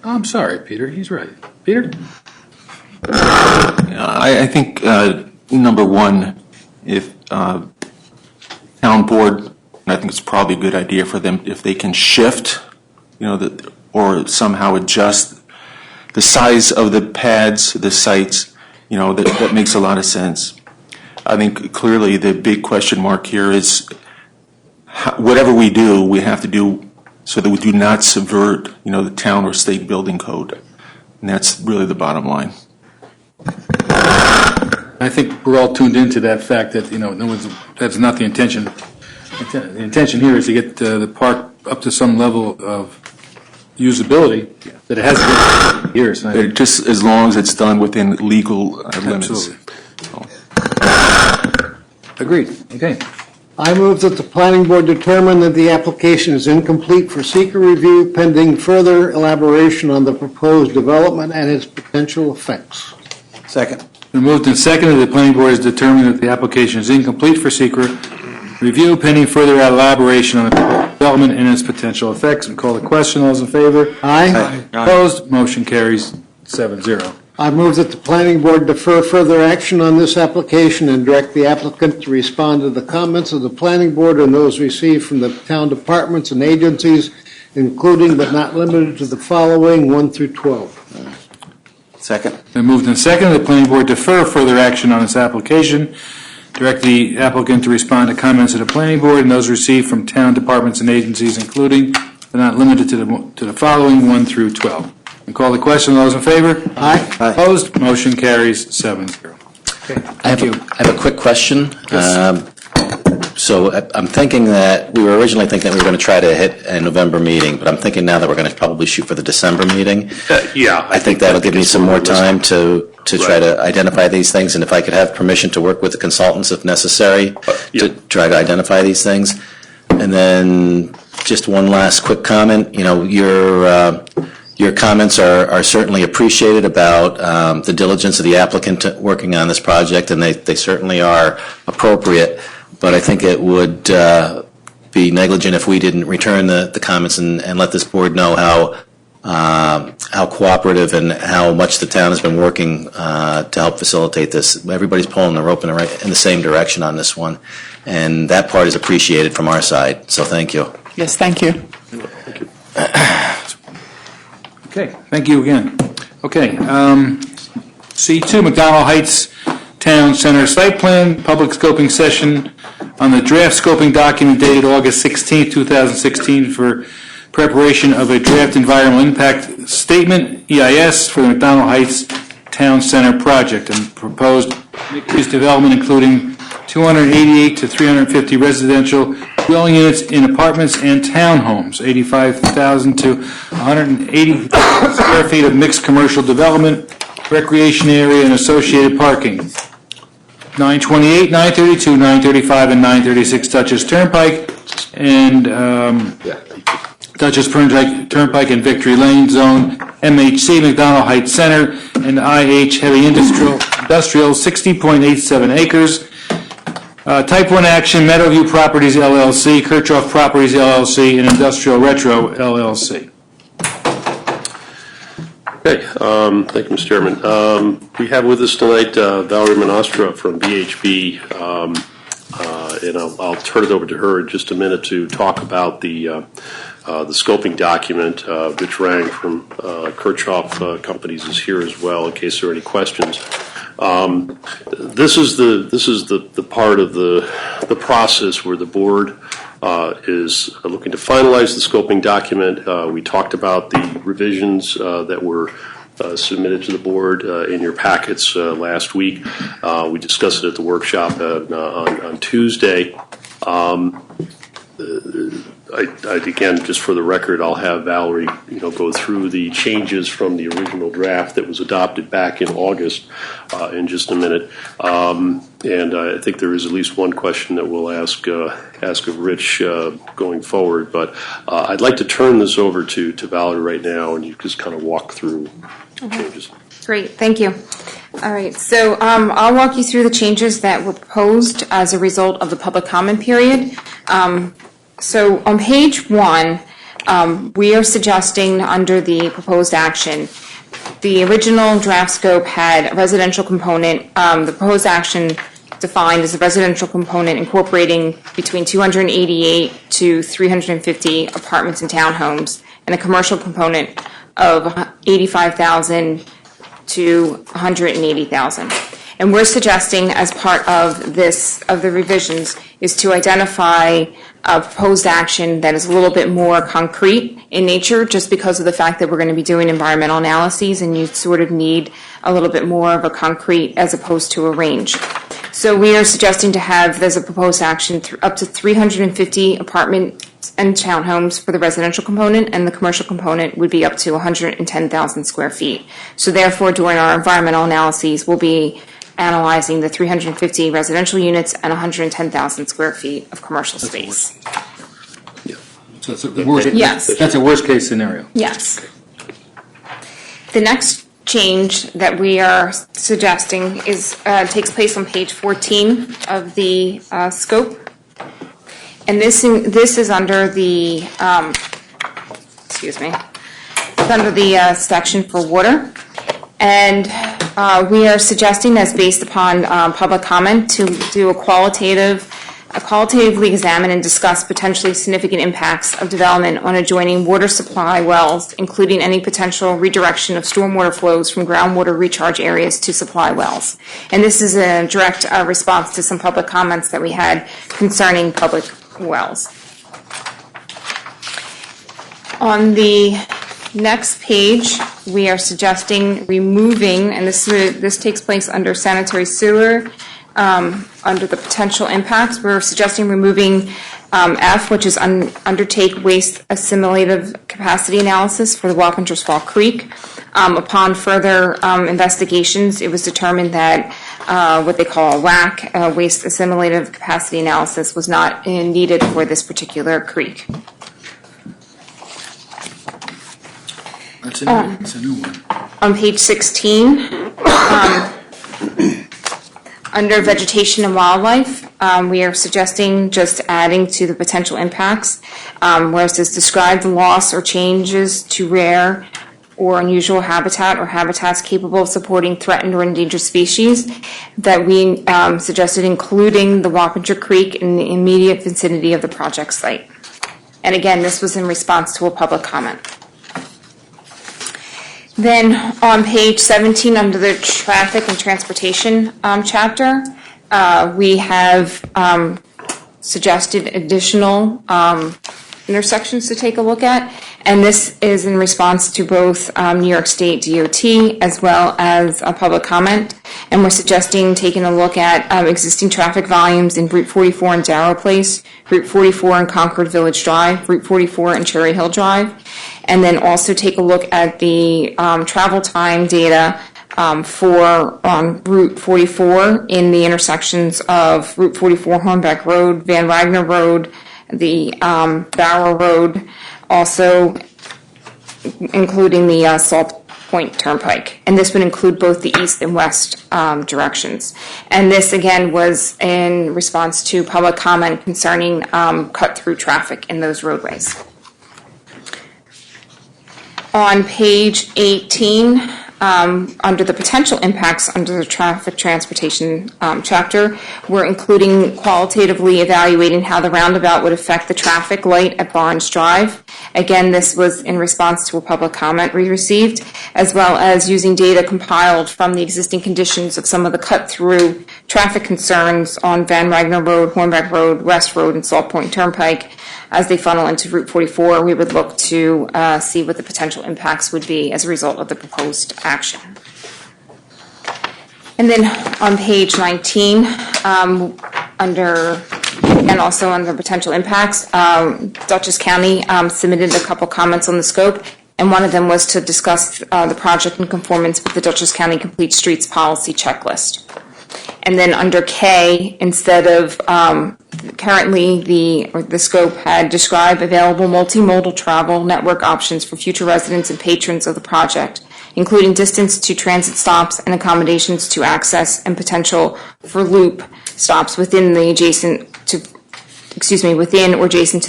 I'm sorry, Peter. He's right. Peter? I think, number one, if town board, and I think it's probably a good idea for them, if they can shift, or somehow adjust the size of the pads, the sites, that makes a lot of sense. I think clearly the big question mark here is whatever we do, we have to do so that we do not subvert, the town or state building code. And that's really the bottom line. I think we're all tuned into that fact that, that's not the intention. The intention here is to get the park up to some level of usability that it hasn't been for years. Just as long as it's done within legal limits. Absolutely. Agreed. Okay. I move that the planning board determine that the application is incomplete for seeker review pending further elaboration on the proposed development and its potential effects. Second. Been moved and seconded. The planning board has determined that the application is incomplete for secret review pending further elaboration on the development and its potential effects. And call the question. All those in favor? Aye. Opposed? Motion carries 7-0. I move that the planning board defer further action on this application and direct the applicant to respond to the comments of the planning board and those received from the town departments and agencies, including but not limited to the following 1 through 12. Second. Been moved and seconded. The planning board defer further action on this application. Direct the applicant to respond to comments of the planning board and those received from town departments and agencies, including but not limited to the following 1 through 12. And call the question. All those in favor? Aye. Opposed? Motion carries 7-0. Okay. I have a quick question. Yes. So I'm thinking that we were originally thinking that we were going to try to hit a November meeting, but I'm thinking now that we're going to probably shoot for the December meeting. Yeah. I think that'll give me some more time to try to identify these things, and if I could have permission to work with the consultants if necessary to try to identify these things. And then just one last quick comment. Your comments are certainly appreciated about the diligence of the applicant working on this project, and they certainly are appropriate. But I think it would be negligent if we didn't return the comments and let this board know how cooperative and how much the town has been working to help facilitate this. Everybody's pulling the rope in the same direction on this one, and that part is appreciated from our side. So thank you. Yes, thank you. Thank you. Okay, thank you again. Okay, C2, McDonald Heights Town Center Site Plan, public scoping session on the draft scoping document dated August 16, 2016 for preparation of a draft environmental impact statement, EIS, for the McDonald Heights Town Center project and proposed mixed-use development including 288 to 350 residential dwelling units in apartments and townhomes, 85,000 to 180 square feet of mixed commercial development, recreation area, and associated parking. 928, 932, 935, and 936 Dutchess Turnpike, and Dutchess Turnpike and Victory Lane Zone, MHC McDonald Heights Center, and IH Heavy Industrial 60.87 acres. Type 1 action, Meadowview Properties LLC, Kirchhoff Properties LLC, and Industrial Retro LLC. Okay, thank you, Mr. Chairman. We have with us tonight Valerie Monastra from BHB, and I'll turn it over to her in just a minute to talk about the scoping document. Rich Rang from Kirchhoff Companies is here as well in case there are any questions. This is the part of the process where the board is looking to finalize the scoping document. We talked about the revisions that were submitted to the board in your packets last week. We discussed it at the workshop on Tuesday. Again, just for the record, I'll have Valerie, go through the changes from the original draft that was adopted back in August in just a minute. And I think there is at least one question that we'll ask of Rich going forward. But I'd like to turn this over to Valerie right now, and you just kind of walk through the changes. Great, thank you. All right, so I'll walk you through the changes that were proposed as a result of the public comment period. So on page 1, we are suggesting under the proposed action, the original draft scope had a residential component. The proposed action defined as a residential component incorporating between 288 to 350 apartments and townhomes, and a commercial component of 85,000 to 180,000. And we're suggesting as part of the revisions is to identify a proposed action that is a little bit more concrete in nature, just because of the fact that we're going to be doing environmental analyses and you sort of need a little bit more of a concrete as opposed to a range. So we are suggesting to have, there's a proposed action up to 350 apartments and townhomes for the residential component, and the commercial component would be up to 110,000 square feet. So therefore, during our environmental analyses, we'll be analyzing the 350 residential units and 110,000 square feet of commercial space. So that's a worst, Yes. That's a worst case scenario. Yes. The next change that we are suggesting is takes place on page 14 of the scope, and this is under the it's under the section for water, and we are suggesting, as based upon public comment, to do a qualitatively examine and discuss potentially significant impacts of development on adjoining water supply wells, including any potential redirection of stormwater flows from groundwater recharge areas to supply wells. And this is a direct response to some public comments that we had concerning public wells. On the next page, we are suggesting removing, and this takes place under sanitary sewer, under the potential impacts. We're suggesting removing F, which is undertake waste assimilative capacity analysis for the Wappingers Fall Creek. Upon further investigations, it was determined that what they call a WAC, waste assimilative capacity analysis, was not needed for this particular creek. That's a new one. On page 16, under vegetation and wildlife, we are suggesting just adding to the potential impacts, where it says describe the loss or changes to rare or unusual habitat or habitats capable of supporting threatened or endangered species, that we suggested including the Wappinger Creek in the immediate vicinity of the project site. And again, this was in response to a public comment. Then on page 17, under the traffic and transportation chapter, we have suggested additional intersections to take a look at, and this is in response to both New York State DOT as well as a public comment, and we're suggesting taking a look at existing traffic volumes in Route 44 in Darrow Place, Route 44 in Concord Village Drive, Route 44 in Cherry Hill Drive, and then also take a look at the travel time data on Route 44 in the intersections of Route 44 Hornbeck Road, Van Wagner Road, the Barrow Road, also including the Salt Point Turnpike. And this would include both the east and west directions. And this, again, was in response to public comment concerning cut-through traffic in those roadways. On page 18, under the potential impacts under the traffic transportation chapter, we're including qualitatively evaluating how the roundabout would affect the traffic light at Barnes Drive. Again, this was in response to a public comment we received, as well as using data compiled from the existing conditions of some of the cut-through traffic concerns on Van Wagner Road, Hornbeck Road, West Road, and Salt Point Turnpike. As they funnel into Route 44, we would look to see what the potential impacts would be as a result of the proposed action. And then on page 19, and also under potential impacts, Dutchess County submitted a couple comments on the scope, and one of them was to discuss the project in conformance with the Dutchess County Complete Streets Policy Checklist. And then under K, instead of currently the scope had described available multimodal travel network options for future residents and patrons of the project, including distance to transit stops and accommodations to access and potential for loop stops within or adjacent to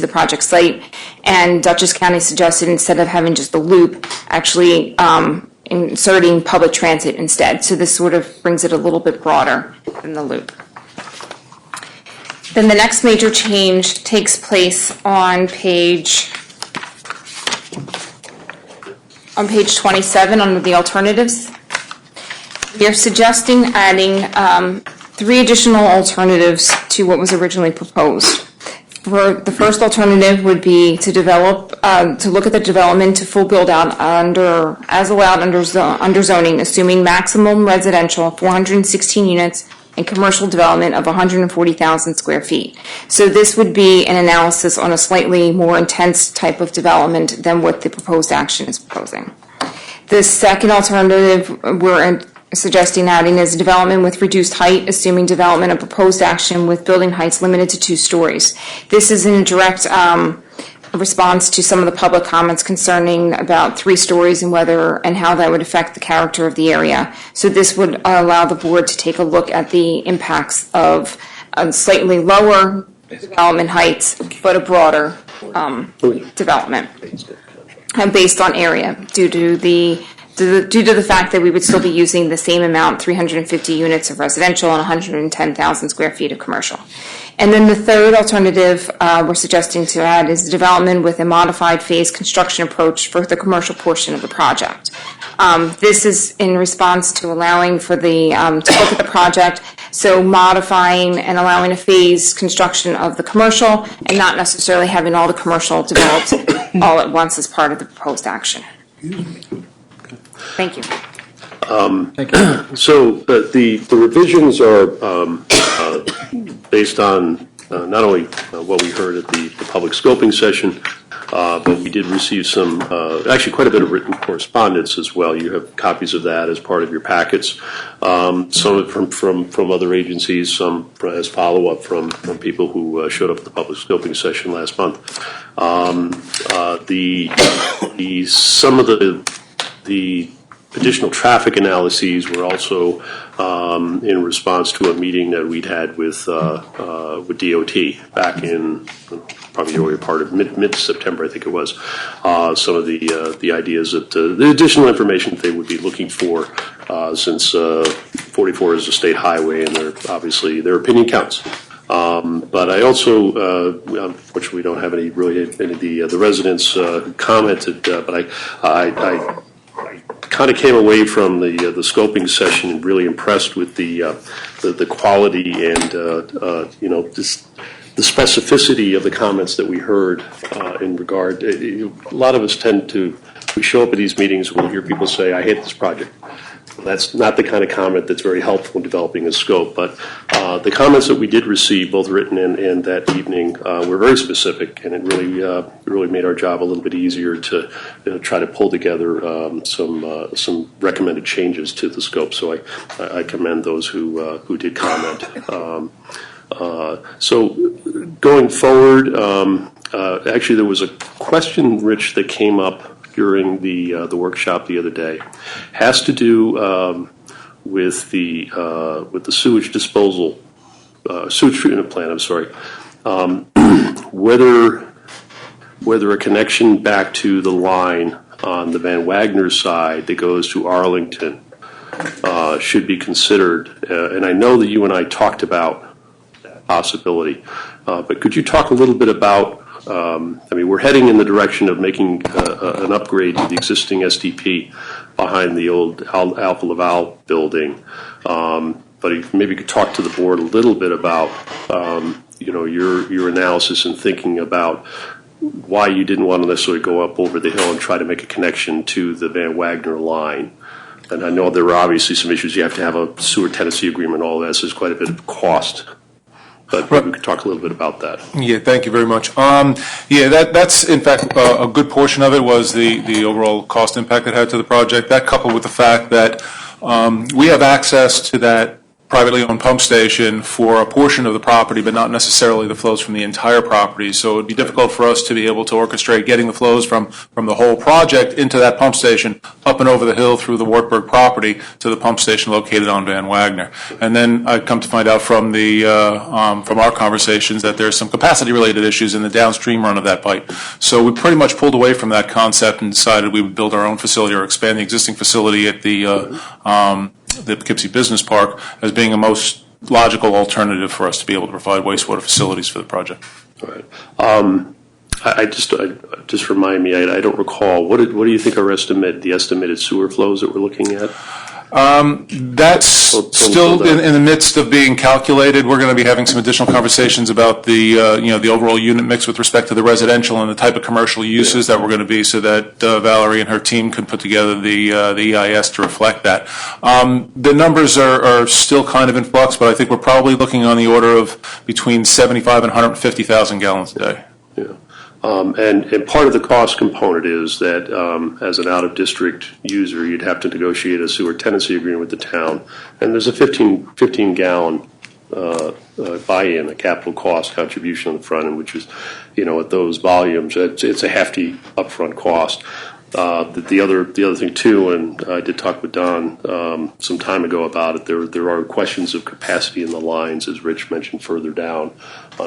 the project site. And Dutchess County suggested, instead of having just the loop, actually inserting public transit instead. So this sort of brings it a little bit broader than the loop. Then the next major change takes place on page 27 under the alternatives. We are suggesting adding 3 additional alternatives to what was originally proposed. The first alternative would be to look at the development to full build out as allowed under zoning, assuming maximum residential 416 units and commercial development of 140,000 square feet. So this would be an analysis on a slightly more intense type of development than what the proposed action is proposing. The second alternative we're suggesting adding is development with reduced height, assuming development of proposed action with building heights limited to 2 stories. This is in direct response to some of the public comments concerning about 3 stories and whether and how that would affect the character of the area. So this would allow the board to take a look at the impacts of slightly lower development heights, but a broader development based on area due to the fact that we would still be using the same amount, 350 units of residential and 110,000 square feet of commercial. And then the third alternative we're suggesting to add is development with a modified phase construction approach for the commercial portion of the project. This is in response to allowing for the to look at the project, so modifying and allowing a phase construction of the commercial and not necessarily having all the commercial developed all at once as part of the proposed action. Thank you. So the revisions are based on not only what we heard at the public scoping session, but we did receive some, actually quite a bit of written correspondence as well. You have copies of that as part of your packets. Some from other agencies, some as follow-up from people who showed up at the public scoping session last month. Some of the additional traffic analyses were also in response to a meeting that we'd had with DOT back in probably the earlier part of mid-September, I think it was. Some of the ideas that the additional information that they would be looking for, since 44 is a state highway and their opinion counts. But I also, unfortunately, we don't have any of the residents commented, but I kind of came away from the scoping session really impressed with the quality and the specificity of the comments that we heard in regard. A lot of us we show up at these meetings, we'll hear people say, "I hate this project," That's not the kind of comment that's very helpful in developing a scope, but the comments that we did receive, both written and that evening, were very specific, and it really made our job a little bit easier to try to pull together some recommended changes to the scope. So I commend those who did comment. So going forward, actually there was a question, Rich, that came up during the workshop the other day, has to do with the sewage disposal, sewage treatment plant. I'm sorry, whether a connection back to the line on the Van Wagner side that goes to Arlington should be considered. And I know that you and I talked about that possibility, but could you talk a little bit about? We're heading in the direction of making an upgrade to the existing SDP behind the old Alpha Laval building. But maybe you could talk to the board a little bit about, your analysis and thinking about why you didn't want to necessarily go up over the hill and try to make a connection to the Van Wagner line. And I know there are obviously some issues. You have to have a sewer tenancy agreement, all that, so there's quite a bit of cost. But we could talk a little bit about that. Yeah, thank you very much. That's in fact a good portion of it was the overall cost impact it had to the project. That coupled with the fact that we have access to that privately owned pump station for a portion of the property, but not necessarily the flows from the entire property. So it would be difficult for us to be able to orchestrate getting the flows from the whole project into that pump station, up and over the hill through the Wartburg property to the pump station located on Van Wagner. And then I come to find out from from our conversations that there's some capacity-related issues in the downstream run of that pipe. So we pretty much pulled away from that concept and decided we would build our own facility or expand the existing facility at the Poughkeepsie Business Park as being a most logical alternative for us to be able to provide wastewater facilities for the project. All right. Just remind me, I don't recall, what do you think the estimated sewer flows that we're looking at? That's still in the midst of being calculated. We're going to be having some additional conversations about the overall unit mix with respect to the residential and the type of commercial uses that we're going to be, so that Valerie and her team can put together the EIS to reflect that. The numbers are still kind of in flux, but I think we're probably looking on the order of between 75 and 150,000 gallons a day. Yeah. And part of the cost component is that as an out-of-district user, you'd have to negotiate a sewer tenancy agreement with the town. And there's a 15-gallon buy-in, a capital cost contribution on the front end, which is, at those volumes, it's a hefty upfront cost. The other thing too, and I did talk with Don some time ago about it. There are questions of capacity in the lines, as Rich mentioned further down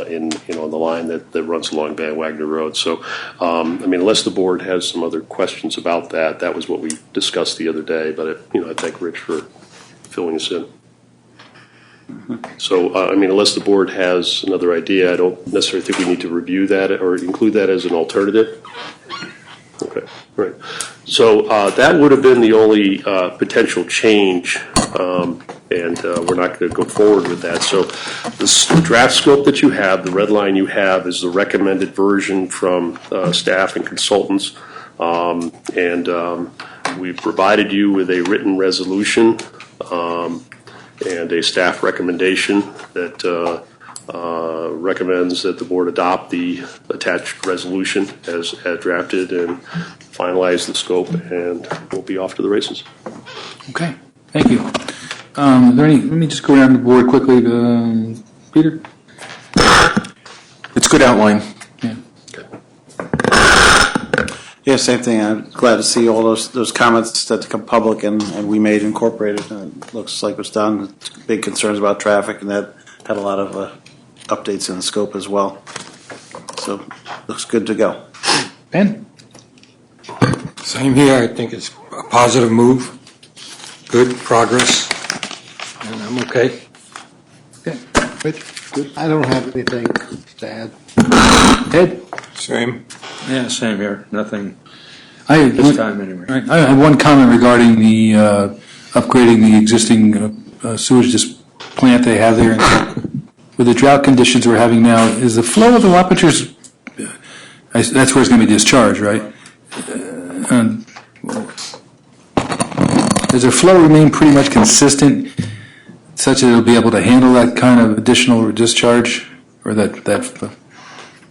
in the line that runs along Van Wagner Road. So, unless the board has some other questions about that, that was what we discussed the other day. But I thank Rich for filling us in. So, unless the board has another idea, I don't necessarily think we need to review that or include that as an alternative. Okay, right. So that would have been the only potential change, and we're not going to go forward with that. So the draft scope that you have, the red line you have, is the recommended version from staff and consultants, and we've provided you with a written resolution and a staff recommendation that recommends that the board adopt the attached resolution as drafted and finalize the scope, and we'll be off to the races. Okay, thank you. Let me just go around the board quickly. Peter? It's a good outline. Yeah. Yeah, same thing. I'm glad to see all those comments that come public and we made incorporated. It looks like what's done. Big concerns about traffic, and that had a lot of updates in the scope as well. So looks good to go. Ben? Same here. I think it's a positive move. Good progress. And I'm okay. Okay. Rich? Good. I don't have anything to add. Ed? Same. Yeah, same here. Nothing Time anyway. Right. I have one comment regarding the upgrading the existing sewage plant they have there. With the drought conditions we're having now, is the flow of the Wapacher's, that's where it's going to be discharged, right? does their flow remain pretty much consistent, such that it'll be able to handle that kind of additional discharge, or that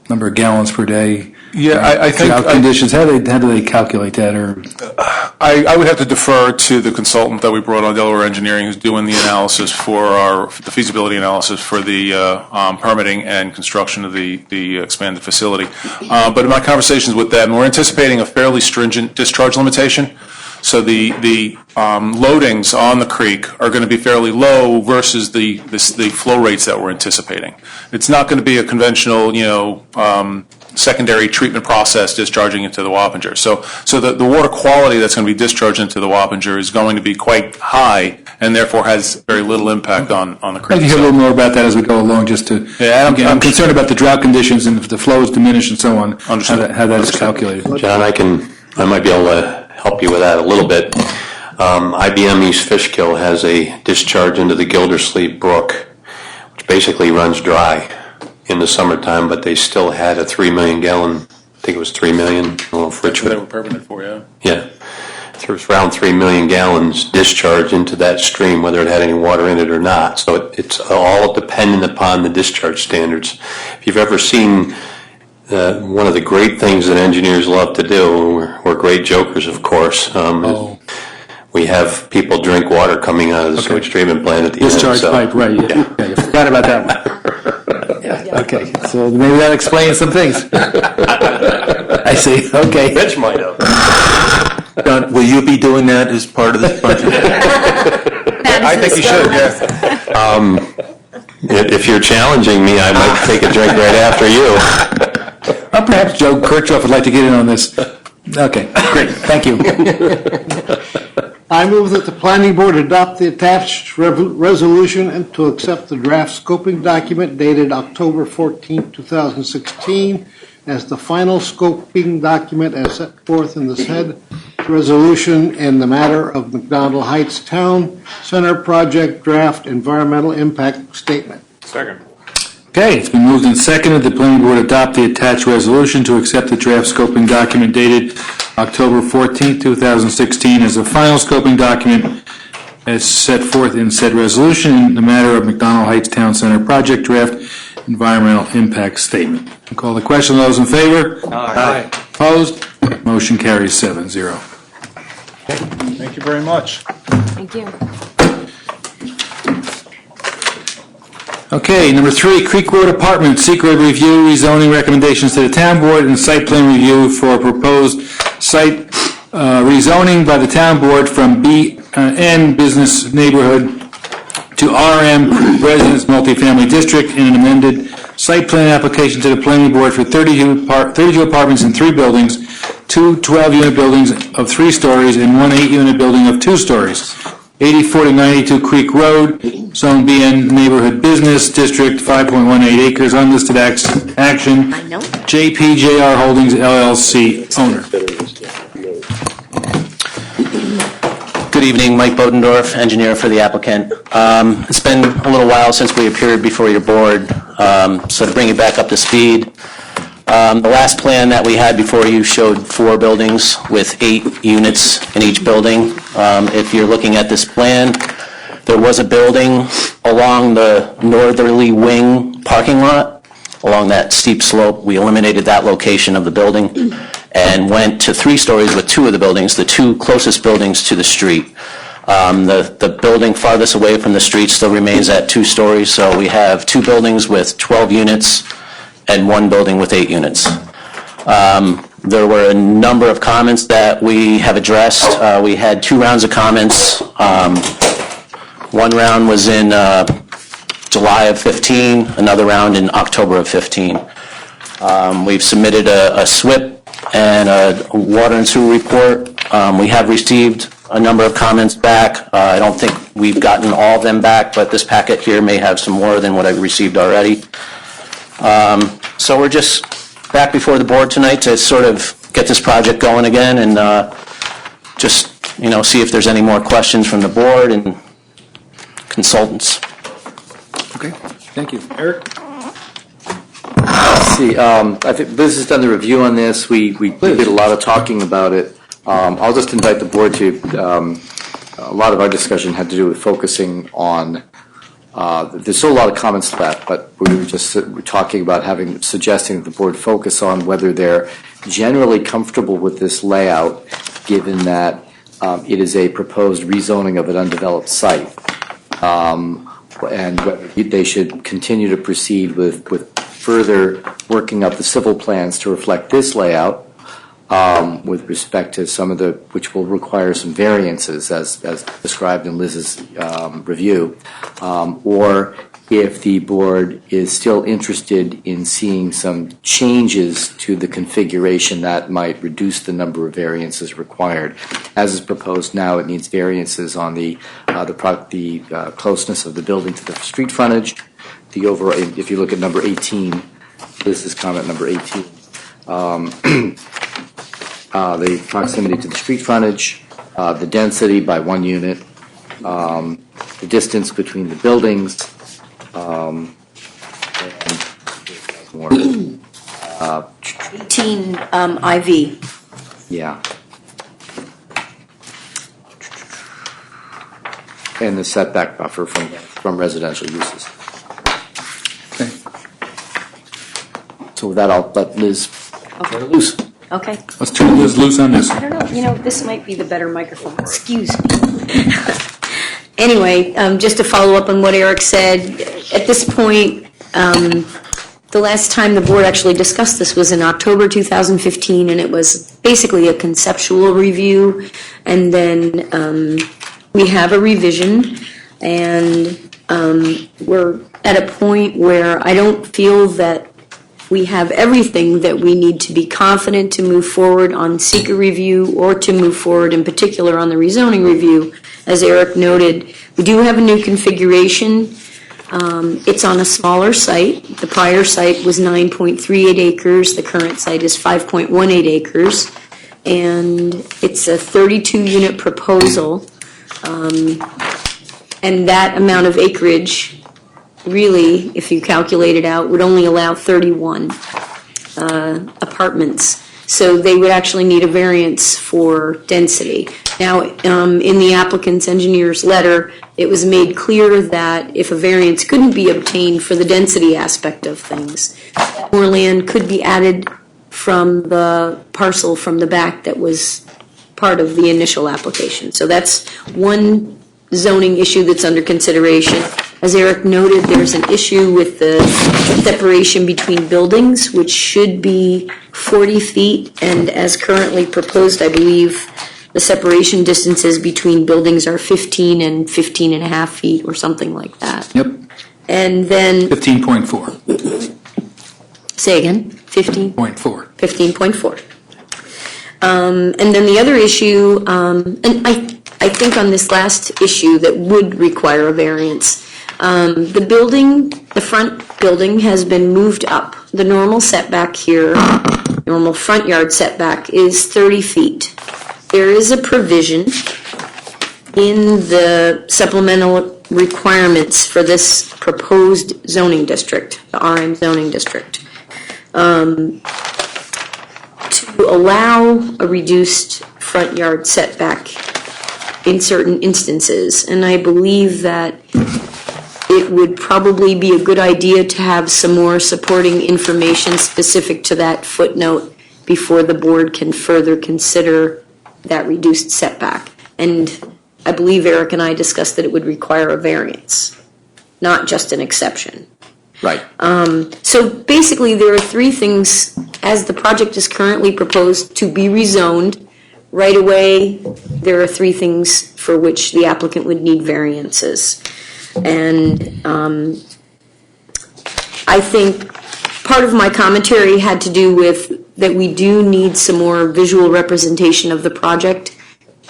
number of gallons per day? Yeah, I think. Drought conditions, how do they calculate that, or? I would have to defer to the consultant that we brought on, Delaware Engineering, who's doing the analysis for the feasibility analysis for the permitting and construction of the expanded facility. But in my conversations with them, we're anticipating a fairly stringent discharge limitation. So the loadings on the creek are going to be fairly low versus the flow rates that we're anticipating. It's not going to be a conventional, secondary treatment process discharging into the Wappinger. So the water quality that's going to be discharged into the Wappinger is going to be quite high, and therefore has very little impact on the creek. I'd like to hear a little more about that as we go along, just to, I'm concerned about the drought conditions and if the flow is diminished and so on, how that is calculated. John, I might be able to help you with that a little bit. IBM East Fishkill has a discharge into the Gildersleeve Brook, which basically runs dry in the summertime, but they still had a 3 million gallon, I think it was 3 million, I don't know if Rich would. They were permitted for, yeah. Yeah. There was around 3 million gallons discharged into that stream, whether it had any water in it or not. So it's all dependent upon the discharge standards. If you've ever seen one of the great things that engineers love to do, we're great jokers, of course, we have people drink water coming out of the sewage treatment plant at the Discharge end. pipe, right, yeah, you forgot about that one. Okay, so maybe that explains some things. I see, okay. Rich might have. Don, will you be doing that as part of this budget? I think you should, yeah. If you're challenging me, I might take a drink right after you. Perhaps Joe Kirchhoff would like to get in on this. Okay, great, thank you. I move that the planning board adopt the attached resolution and to accept the draft scoping document dated October 14, 2016 as the final scoping document as set forth in the said resolution in the matter of McDonald Heights Town Center Project Draft Environmental Impact Statement. Second. Okay, it's been moved and seconded. The planning board adopt the attached resolution to accept the draft scoping document dated October 14, 2016 as the final scoping document as set forth in said resolution in the matter of McDonald Heights Town Center Project Draft Environmental Impact Statement. I'll call the question. Those in favor? Aye. Opposed? Motion carries 7-0. Thank you very much. Thank you. Okay, number 3, Creek Road Apartments, secret review, rezoning recommendations to the town board and site plan review for proposed site rezoning by the town board from BN Business Neighborhood to RM Residence Multifamily District in an amended site plan application to the planning board for 32 apartments in 3 buildings, 2 12-unit buildings of 3 stories and 1 8-unit building of 2 stories. 84 to 92 Creek Road, Zone BN Neighborhood Business District, 5.18 acres, unlisted action. JPJR Holdings LLC owner. Good evening, Mike Bodendorf, engineer for the applicant. It's been a little while since we appeared before your board, so to bring you back up to speed, the last plan that we had before you showed 4 buildings with 8 units in each building. If you're looking at this plan, there was a building along the northerly wing parking lot, along that steep slope. We eliminated that location of the building and went to 3 stories with 2 of the buildings, the 2 closest buildings to the street. The building farthest away from the street still remains at 2 stories, so we have 2 buildings with 12 units and 1 building with 8 units. There were a number of comments that we have addressed. We had 2 rounds of comments. One round was in July of 15, another round in October of 15. We've submitted a SWIP and a water and sewer report. We have received a number of comments back. I don't think we've gotten all of them back, but this packet here may have some more than what I've received already. So we're just back before the board tonight to sort of get this project going again and just, see if there's any more questions from the board and consultants. Okay, thank you. Eric? Let's see, I think Liz has done the review on this. We did a lot of talking about it. I'll just invite the board to a lot of our discussion had to do with focusing on, there's still a lot of comments left, but we were just talking about suggesting that the board focus on whether they're generally comfortable with this layout, given that it is a proposed rezoning of an undeveloped site. And whether they should continue to proceed with further working up the civil plans to reflect this layout, with respect to some of which will require some variances as described in Liz's review, or if the board is still interested in seeing some changes to the configuration that might reduce the number of variances required. As is proposed now, it needs variances on the closeness of the building to the street frontage, the overall, if you look at number 18, Liz's comment number 18, the proximity to the street frontage, the density by 1 unit, the distance between the buildings, and more. 18 IV. Yeah. And the setback buffer from residential uses. Okay. So with that, I'll let Liz turn it loose. Okay. Let's turn Liz loose on this. I don't know, this might be the better microphone. Excuse me. Anyway, just to follow up on what Eric said, at this point, the last time the board actually discussed this was in October 2015, and it was basically a conceptual review, and then we have a revision, and we're at a point where I don't feel that we have everything that we need to be confident to move forward on seeker review or to move forward in particular on the rezoning review. As Eric noted, we do have a new configuration. It's on a smaller site. The prior site was 9.38 acres. The current site is 5.18 acres. And it's a 32-unit proposal. And that amount of acreage, really, if you calculate it out, would only allow 31 apartments. So they would actually need a variance for density. Now, in the applicant's engineer's letter, it was made clear that if a variance couldn't be obtained for the density aspect of things, more land could be added from the parcel from the back that was part of the initial application. So that's one zoning issue that's under consideration. As Eric noted, there's an issue with the separation between buildings, which should be 40 feet, and as currently proposed, I believe the separation distances between buildings are 15 and 15 and a half feet or something like that. Yep. And then... 15.4. Say again? 15? 15.4. 15.4. And then the other issue, and I think on this last issue that would require a variance, the building, the front building has been moved up. The normal setback here, normal front yard setback is 30 feet. There is a provision in the supplemental requirements for this proposed zoning district, the RM zoning district, to allow a reduced front yard setback in certain instances. And I believe that it would probably be a good idea to have some more supporting information specific to that footnote before the board can further consider that reduced setback. And I believe Eric and I discussed that it would require a variance, not just an exception. Right. So basically, there are three things, as the project is currently proposed to be rezoned. Right away, there are three things for which the applicant would need variances. And I think part of my commentary had to do with that we do need some more visual representation of the project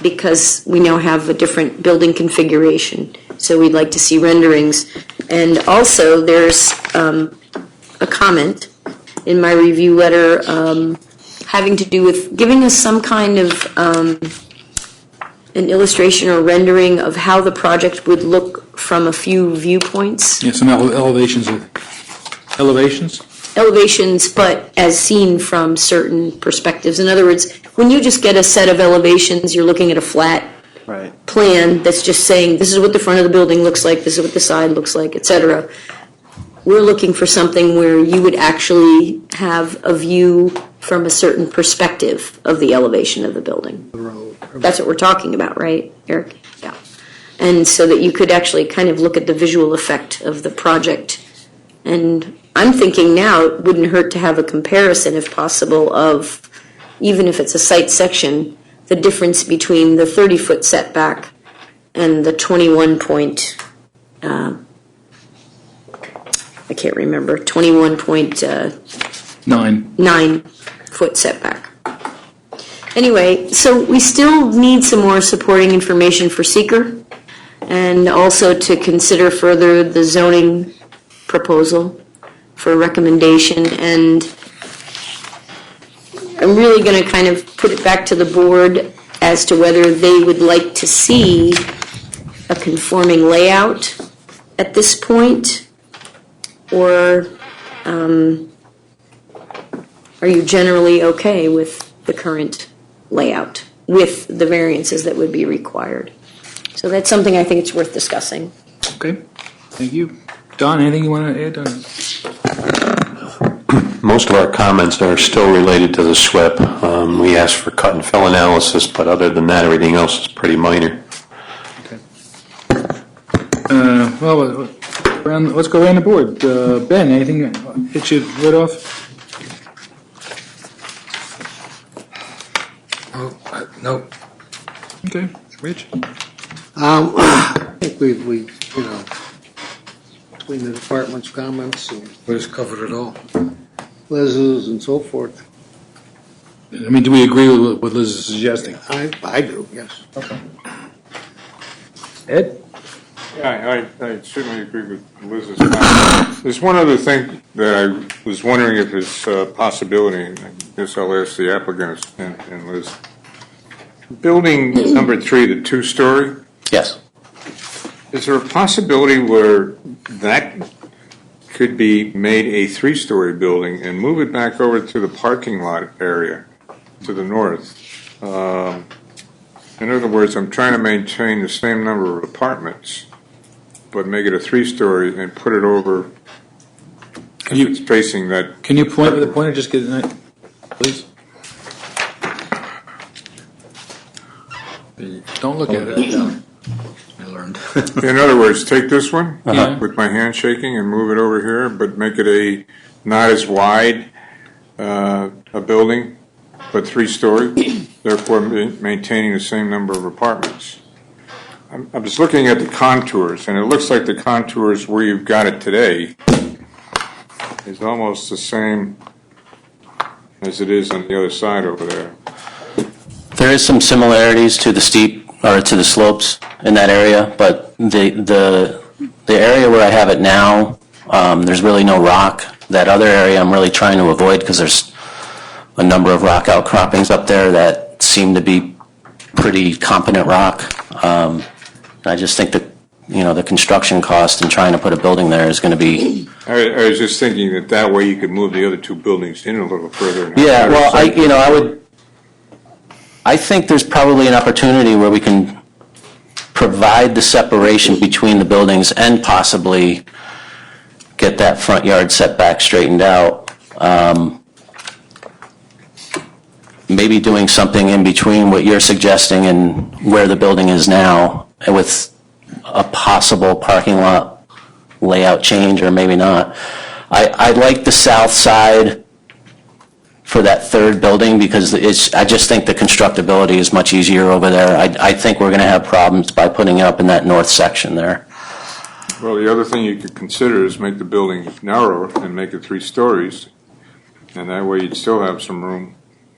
because we now have a different building configuration. So we'd like to see renderings. And also, there's a comment in my review letter having to do with giving us some kind of an illustration or rendering of how the project would look from a few viewpoints. Yeah, some elevations. Elevations, but as seen from certain perspectives. In other words, when you just get a set of elevations, you're looking at a flat plan that's just saying, this is what the front of the building looks like, this is what the side looks like, et cetera. We're looking for something where you would actually have a view from a certain perspective of the elevation of the building. That's what we're talking about, right, Eric? Yeah. And so that you could actually kind of look at the visual effect of the project. And I'm thinking now it wouldn't hurt to have a comparison, if possible, of, even if it's a site section, the difference between the 30-foot setback and the 21.9 foot setback. Anyway, so we still need some more supporting information for seeker, and also to consider further the zoning proposal for recommendation. And I'm really going to kind of put it back to the board as to whether they would like to see a conforming layout at this point, or are you generally okay with the current layout with the variances that would be required? So that's something I think it's worth discussing. Okay, thank you. Don, anything you want to add on? Most of our comments are still related to the SWIP. We asked for cut and fill analysis, but other than that, everything else is pretty minor. Well, let's go around the board. Ben, anything hit you right off? Nope. Okay, Rich? I think we, between the department's comments and We just covered it all. Liz's and so forth, I mean, do we agree with what Liz is suggesting? I do, yes. Okay. Ed? Yeah, I certainly agree with Liz's comment. There's one other thing that I was wondering if it's a possibility, and I guess I'll ask the applicant and Liz. Building number 3, the 2-story, Yes. is there a possibility where that could be made a 3-story building and move it back over to the parking lot area to the north? In other words, I'm trying to maintain the same number of apartments, but make it a 3-story and put it over, if it's facing that. Can you point with a pointer, just get it, please? Don't look at it. I learned. In other words, take this one Uh-huh. with my hand shaking and move it over here, but make it a not as wide a building, but 3-story, therefore maintaining the same number of apartments. I was looking at the contours, and it looks like the contours where you've got it today is almost the same as it is on the other side over there. There is some similarities to the to the slopes in that area, but the area where I have it now, there's really no rock. That other area I'm really trying to avoid because there's a number of rock outcroppings up there that seem to be pretty competent rock. I just think that, the construction cost in trying to put a building there is going to be. I was just thinking that way you could move the other 2 buildings in a little further. Yeah, well, I think there's probably an opportunity where we can provide the separation between the buildings and possibly get that front yard setback straightened out. Maybe doing something in between what you're suggesting and where the building is now, and with a possible parking lot layout change, or maybe not. I like the south side for that 3rd building because I just think the constructability is much easier over there. I think we're going to have problems by putting it up in that north section there. Well, the other thing you could consider is make the building narrower and make it 3 stories, and that way you'd still have some room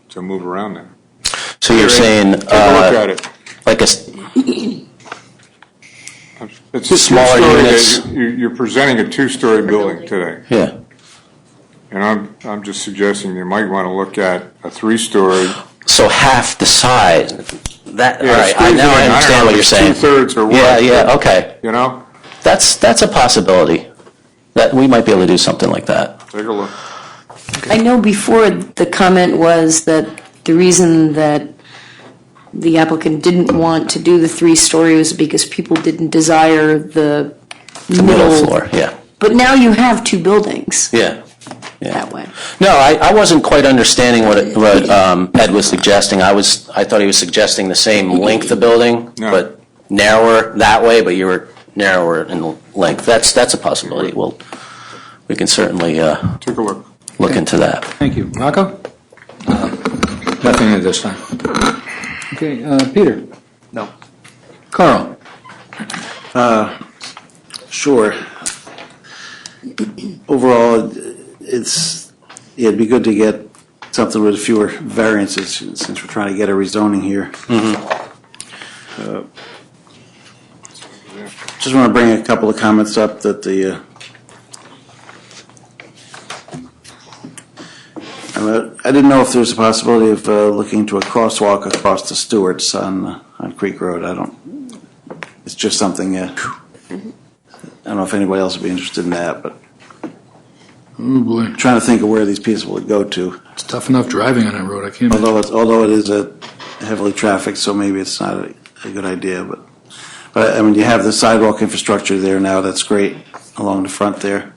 to move around there. So you're saying Take a look at it. Like It's a smaller 2-story units. You're presenting a 2-story building today. Yeah. And I'm just suggesting you might want to look at a 3-story. So half the size. That, Yeah, all right, squeeze it now in. I I don't understand know what if you're it's saying. 2/3 or what. Yeah, okay. You know? That's a possibility. That we might be able to do something like that. Take a look. I know before the comment was that the reason that the applicant didn't want to do the 3-story was because people didn't desire the The middle floor, yeah. But now you have 2 buildings Yeah. that way. No, I wasn't quite understanding what Ed was suggesting. I thought he was suggesting the same length of building, but narrower that way, but you were narrower in length. That's a possibility. We can certainly Take a look. look into that. Thank you. Rocco? Nothing at this time. Okay, Peter? No. Carl? Sure. Overall, it'd be good to get something with fewer variances since we're trying to get a rezoning here. Just want to bring a couple of comments up that I didn't know if there's a possibility of looking into a crosswalk across the Stewarts on Creek Road. It's just something, I don't know if anybody else would be interested in that, but Oh, boy. trying to think of where these people would go to. It's tough enough driving on that road. I can't imagine. Although it is a heavily trafficked, so maybe it's not a good idea, but I mean, you have the sidewalk infrastructure there now, that's great, along the front there.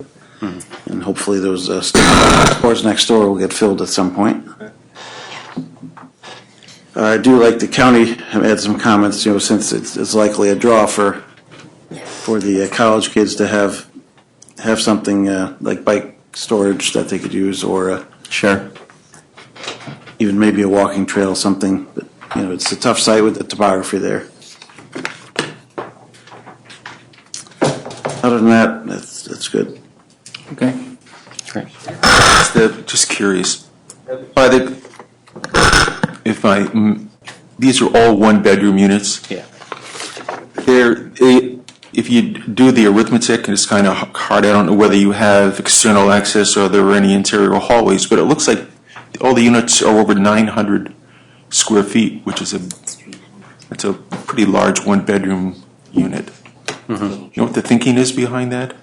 And hopefully those stores next door will get filled at some point. I do like the county have had some comments, since it's likely a draw for the college kids to have something like bike storage that they could use, or Sure. even maybe a walking trail, something. But, it's a tough site with the topography there. Other than that, that's good. Okay. Great. Just curious. These are all one-bedroom units? Yeah. If you do the arithmetic, and it's kind of hard, I don't know whether you have external access or there are any interior hallways, but it looks like all the units are over 900 square feet, which is that's a pretty large one-bedroom unit. Mm-hmm. You know what the thinking is behind that?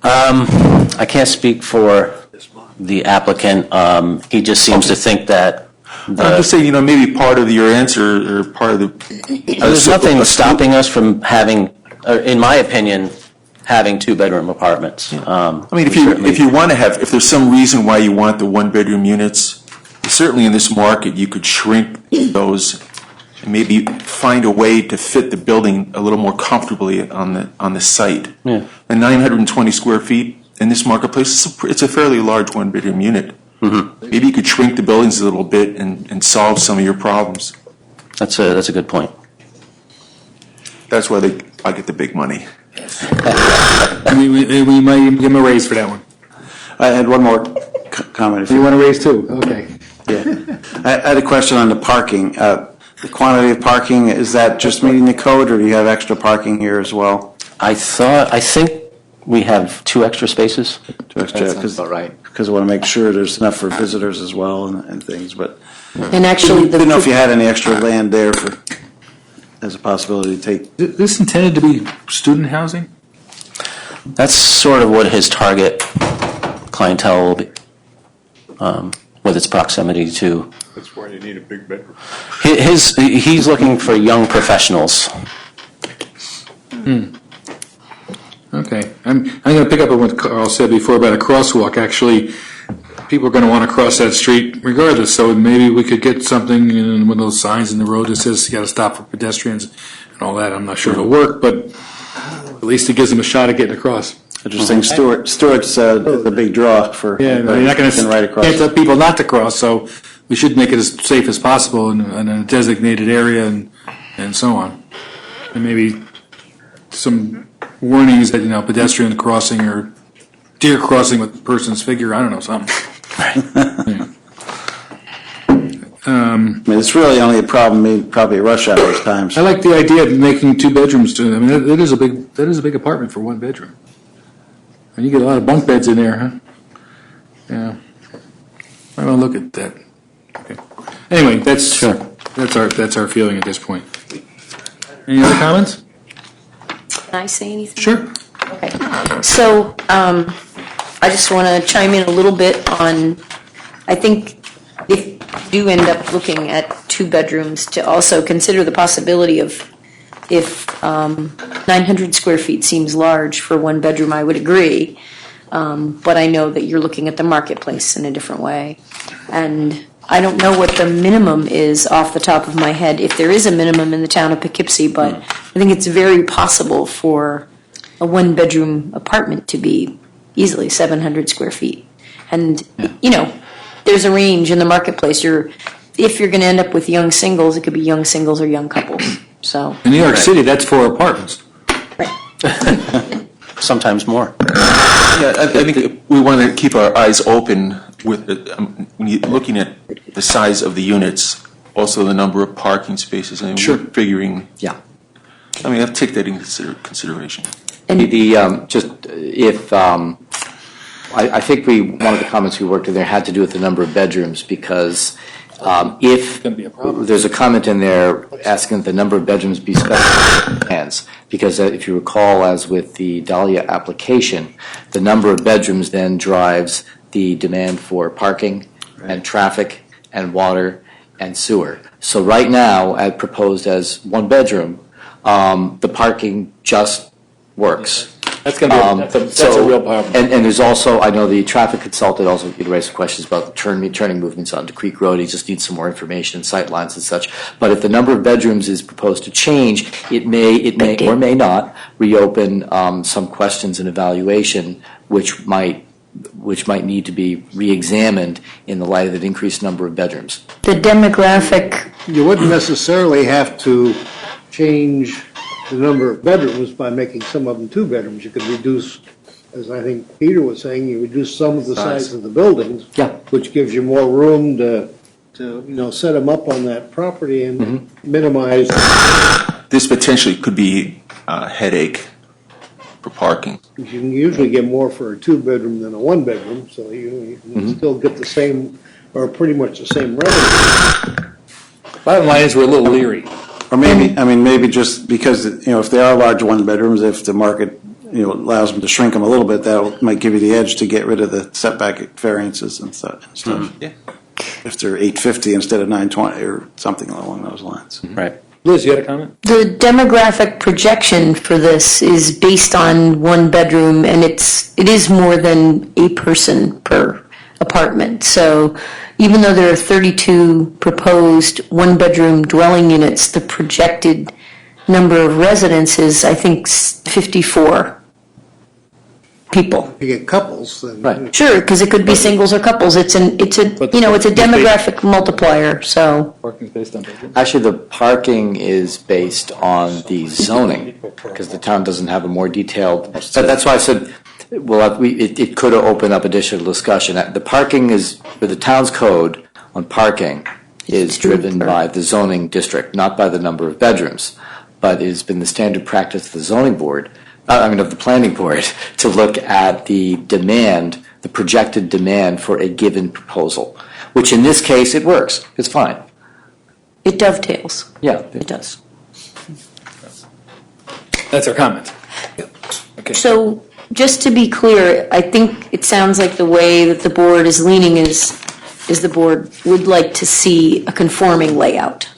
I can't speak for the applicant. He just seems to think that I'm just saying, maybe part of your answer or part of the... there's nothing stopping us from having, in my opinion, having 2-bedroom apartments. I mean, if you want to have, if there's some reason why you want the one-bedroom units, certainly in this market, you could shrink those and maybe find a way to fit the building a little more comfortably on the site. Yeah. And 920 square feet in this marketplace, it's a fairly large one-bedroom unit. Mm-hmm. Maybe you could shrink the buildings a little bit and solve some of your problems. That's a good point. That's why I get the big money. We might even give him a raise for that one. I had one more comment. You want a raise too? Okay. Yeah. I had a question on the parking. The quantity of parking, is that just meeting the code, or do you have extra parking here as well? I think we have 2 extra spaces. 2 extra, because I want to make sure there's enough for visitors as well and things, but. And actually, didn't know if you had any extra land there as a possibility to take. Is this intended to be student housing? That's sort of what his target clientele will be, with its proximity to. That's why you need a big bedroom. He's looking for young professionals. Okay. I'm going to pick up on what Carl said before about a crosswalk. Actually, people are going to want to cross that street regardless, so maybe we could get something in one of those signs in the road that says you got to stop for pedestrians and all that. I'm not sure it'll work, but at least it gives them a shot at getting across. Interesting. Stewart's the big draw for. Yeah, you're not going to right across. can't tell people not to cross, so we should make it as safe as possible in a designated area and so on. And maybe some warnings that, pedestrian crossing or deer crossing with person's figure, I don't know, something. Yeah. I mean, it's really only a problem probably at rush hour times. I like the idea of making 2 bedrooms to, I mean, that is a big apartment for 1 bedroom. And you get a lot of bunk beds in there, huh? Yeah. I want to look at that. Okay. Anyway, that's our feeling at this point. Any other comments? Can I say anything? Sure. Okay. So, I just want to chime in a little bit on, I think if you do end up looking at 2 bedrooms, to also consider the possibility of, if 900 square feet seems large for 1 bedroom, I would agree. But I know that you're looking at the marketplace in a different way. And I don't know what the minimum is off the top of my head, if there is a minimum in the town of Poughkeepsie, but I think it's very possible for a 1-bedroom apartment to be easily 700 square feet. And, you know, there's a range in the marketplace. If you're going to end up with young singles, it could be young singles or young couples. So In New York City, that's 4 apartments. Sometimes more. Yeah, I think we want to keep our eyes open with, when you're looking at the size of the units, also the number of parking spaces, and Sure. we're figuring. Yeah. I mean, I have to take that into consideration. And I think one of the comments we worked in there had to do with the number of bedrooms, because if there's a comment in there asking that the number of bedrooms be specified in plans, because if you recall, as with the Dahlia application, the number of bedrooms then drives the demand for parking and traffic and water and sewer. So right now, as proposed as 1 bedroom, the parking just works. That's going to be that's a real problem. And there's also, I know the traffic consultant also raised some questions about the turning movements onto Creek Road. He just needs some more information, sight lines and such. But if the number of bedrooms is proposed to change, it may or may not reopen some questions and evaluation, which might need to be re-examined in the light of the increased number of bedrooms. the demographic, You wouldn't necessarily have to change the number of bedrooms by making some of them 2 bedrooms. You could reduce, as I think Peter was saying, you reduce some of the size of the buildings. Yeah. Which gives you more room to set them up on that property and minimize. This potentially could be a headache for parking. You can usually get more for a 2-bedroom than a 1-bedroom, so you can still get the same, or pretty much the same revenue. Bottom line is we're a little leery. Or maybe just because, if they are large 1-bedrooms, if the market, allows them to shrink them a little bit, that might give you the edge to get rid of the setback variances and stuff. Yeah. If they're 850 instead of 920 or something along those lines. Right. Liz, you had a comment? the demographic projection for this is based on 1 bedroom, and it is more than a person per apartment. So even though there are 32 proposed 1-bedroom dwelling units, the projected number of residents is, I think, 54 people. If you get couples, then. Right. Sure, because it could be singles or couples. It's a demographic multiplier, so. Parking's based on bedrooms? Actually, the parking is based on the zoning, because the town doesn't have a more detailed, that's why I said, well, it could open up additional discussion. The parking is, for the town's code on parking, is driven by the zoning district, not by the number of bedrooms. But it has been the standard practice of the zoning board, of the planning board, to look at the demand, the projected demand for a given proposal, which in this case, it works. It's fine. It dovetails. Yeah. It does. That's our comment. Okay. So, just to be clear, I think it sounds like the way that the board is leaning is the board would like to see a conforming layout,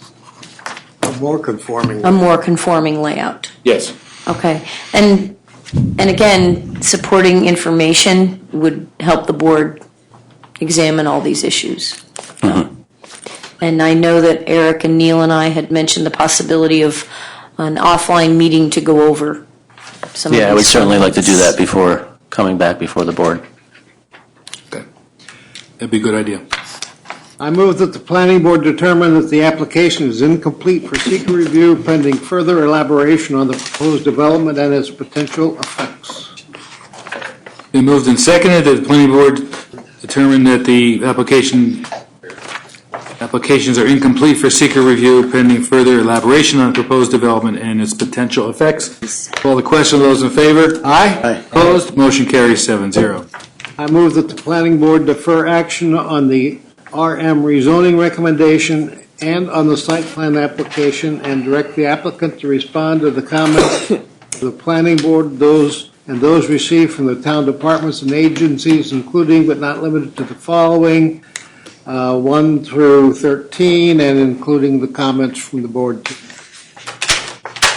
A more conforming. a more conforming layout. Yes. Okay. And again, supporting information would help the board examine all these issues. And I know that Eric and Neil and I had mentioned the possibility of an offline meeting to go over some of these. Yeah, we'd certainly like to do that before coming back before the board. Okay. That'd be a good idea. I move that the planning board determine that the application is incomplete for seeker review pending further elaboration on the proposed development and its potential effects. Been moved and seconded that the planning board determine that the applications are incomplete for seeker review pending further elaboration on proposed development and its potential effects. Call the question. Those in favor? Aye. Opposed? Motion carries 7-0. I move that the planning board defer action on the RM rezoning recommendation and on the site plan application and direct the applicant to respond to the comments of the planning board, those received from the town departments and agencies, including but not limited to the following: 1 through 13, and including the comments from the board.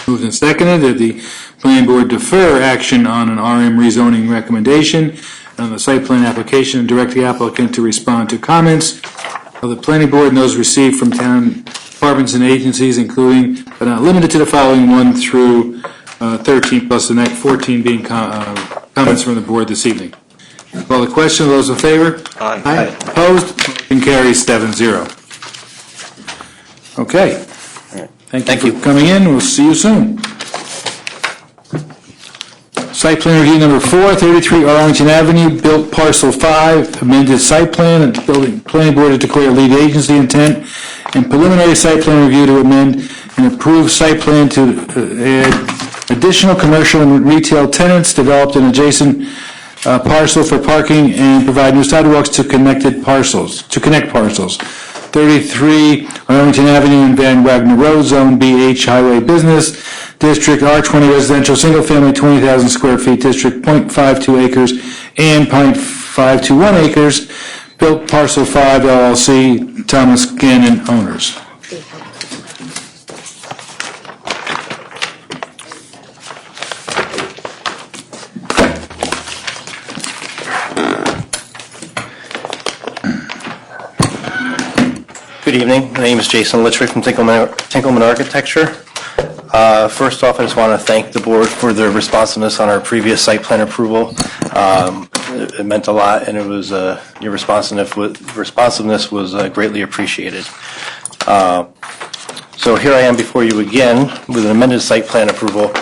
Moved and seconded that the planning board defer action on an RM rezoning recommendation on the site plan application and direct the applicant to respond to comments of the planning board and those received from town departments and agencies, including but not limited to the following 1 through 13, plus the next 14 being comments from the board this evening. Call the question. Those in favor? Aye. Opposed? Motion carries 7-0. Okay. Thank you for coming in. We'll see you soon. Site plan review number 4, 33 Arlington Avenue, built parcel 5, amended site plan, and building planning board to declare lead agency intent, and preliminary site plan review to amend and approve site plan to add additional commercial and retail tenants developed in adjacent parcel for parking and provide new sidewalks to connect parcels. 33 Arlington Avenue and Van Wagner Road, Zone BH Highway Business District, R20 Residential, Single Family, 20,000 square feet District, 0.52 acres and 0.521 acres, built parcel 5 LLC, Thomas Gannon owners. Good evening. My name is Jason Litchfield from Tinkelman Architecture. First off, I just want to thank the board for their responsiveness on our previous site plan approval. It meant a lot, and it was your responsiveness was greatly appreciated. So here I am before you again with an amended site plan approval.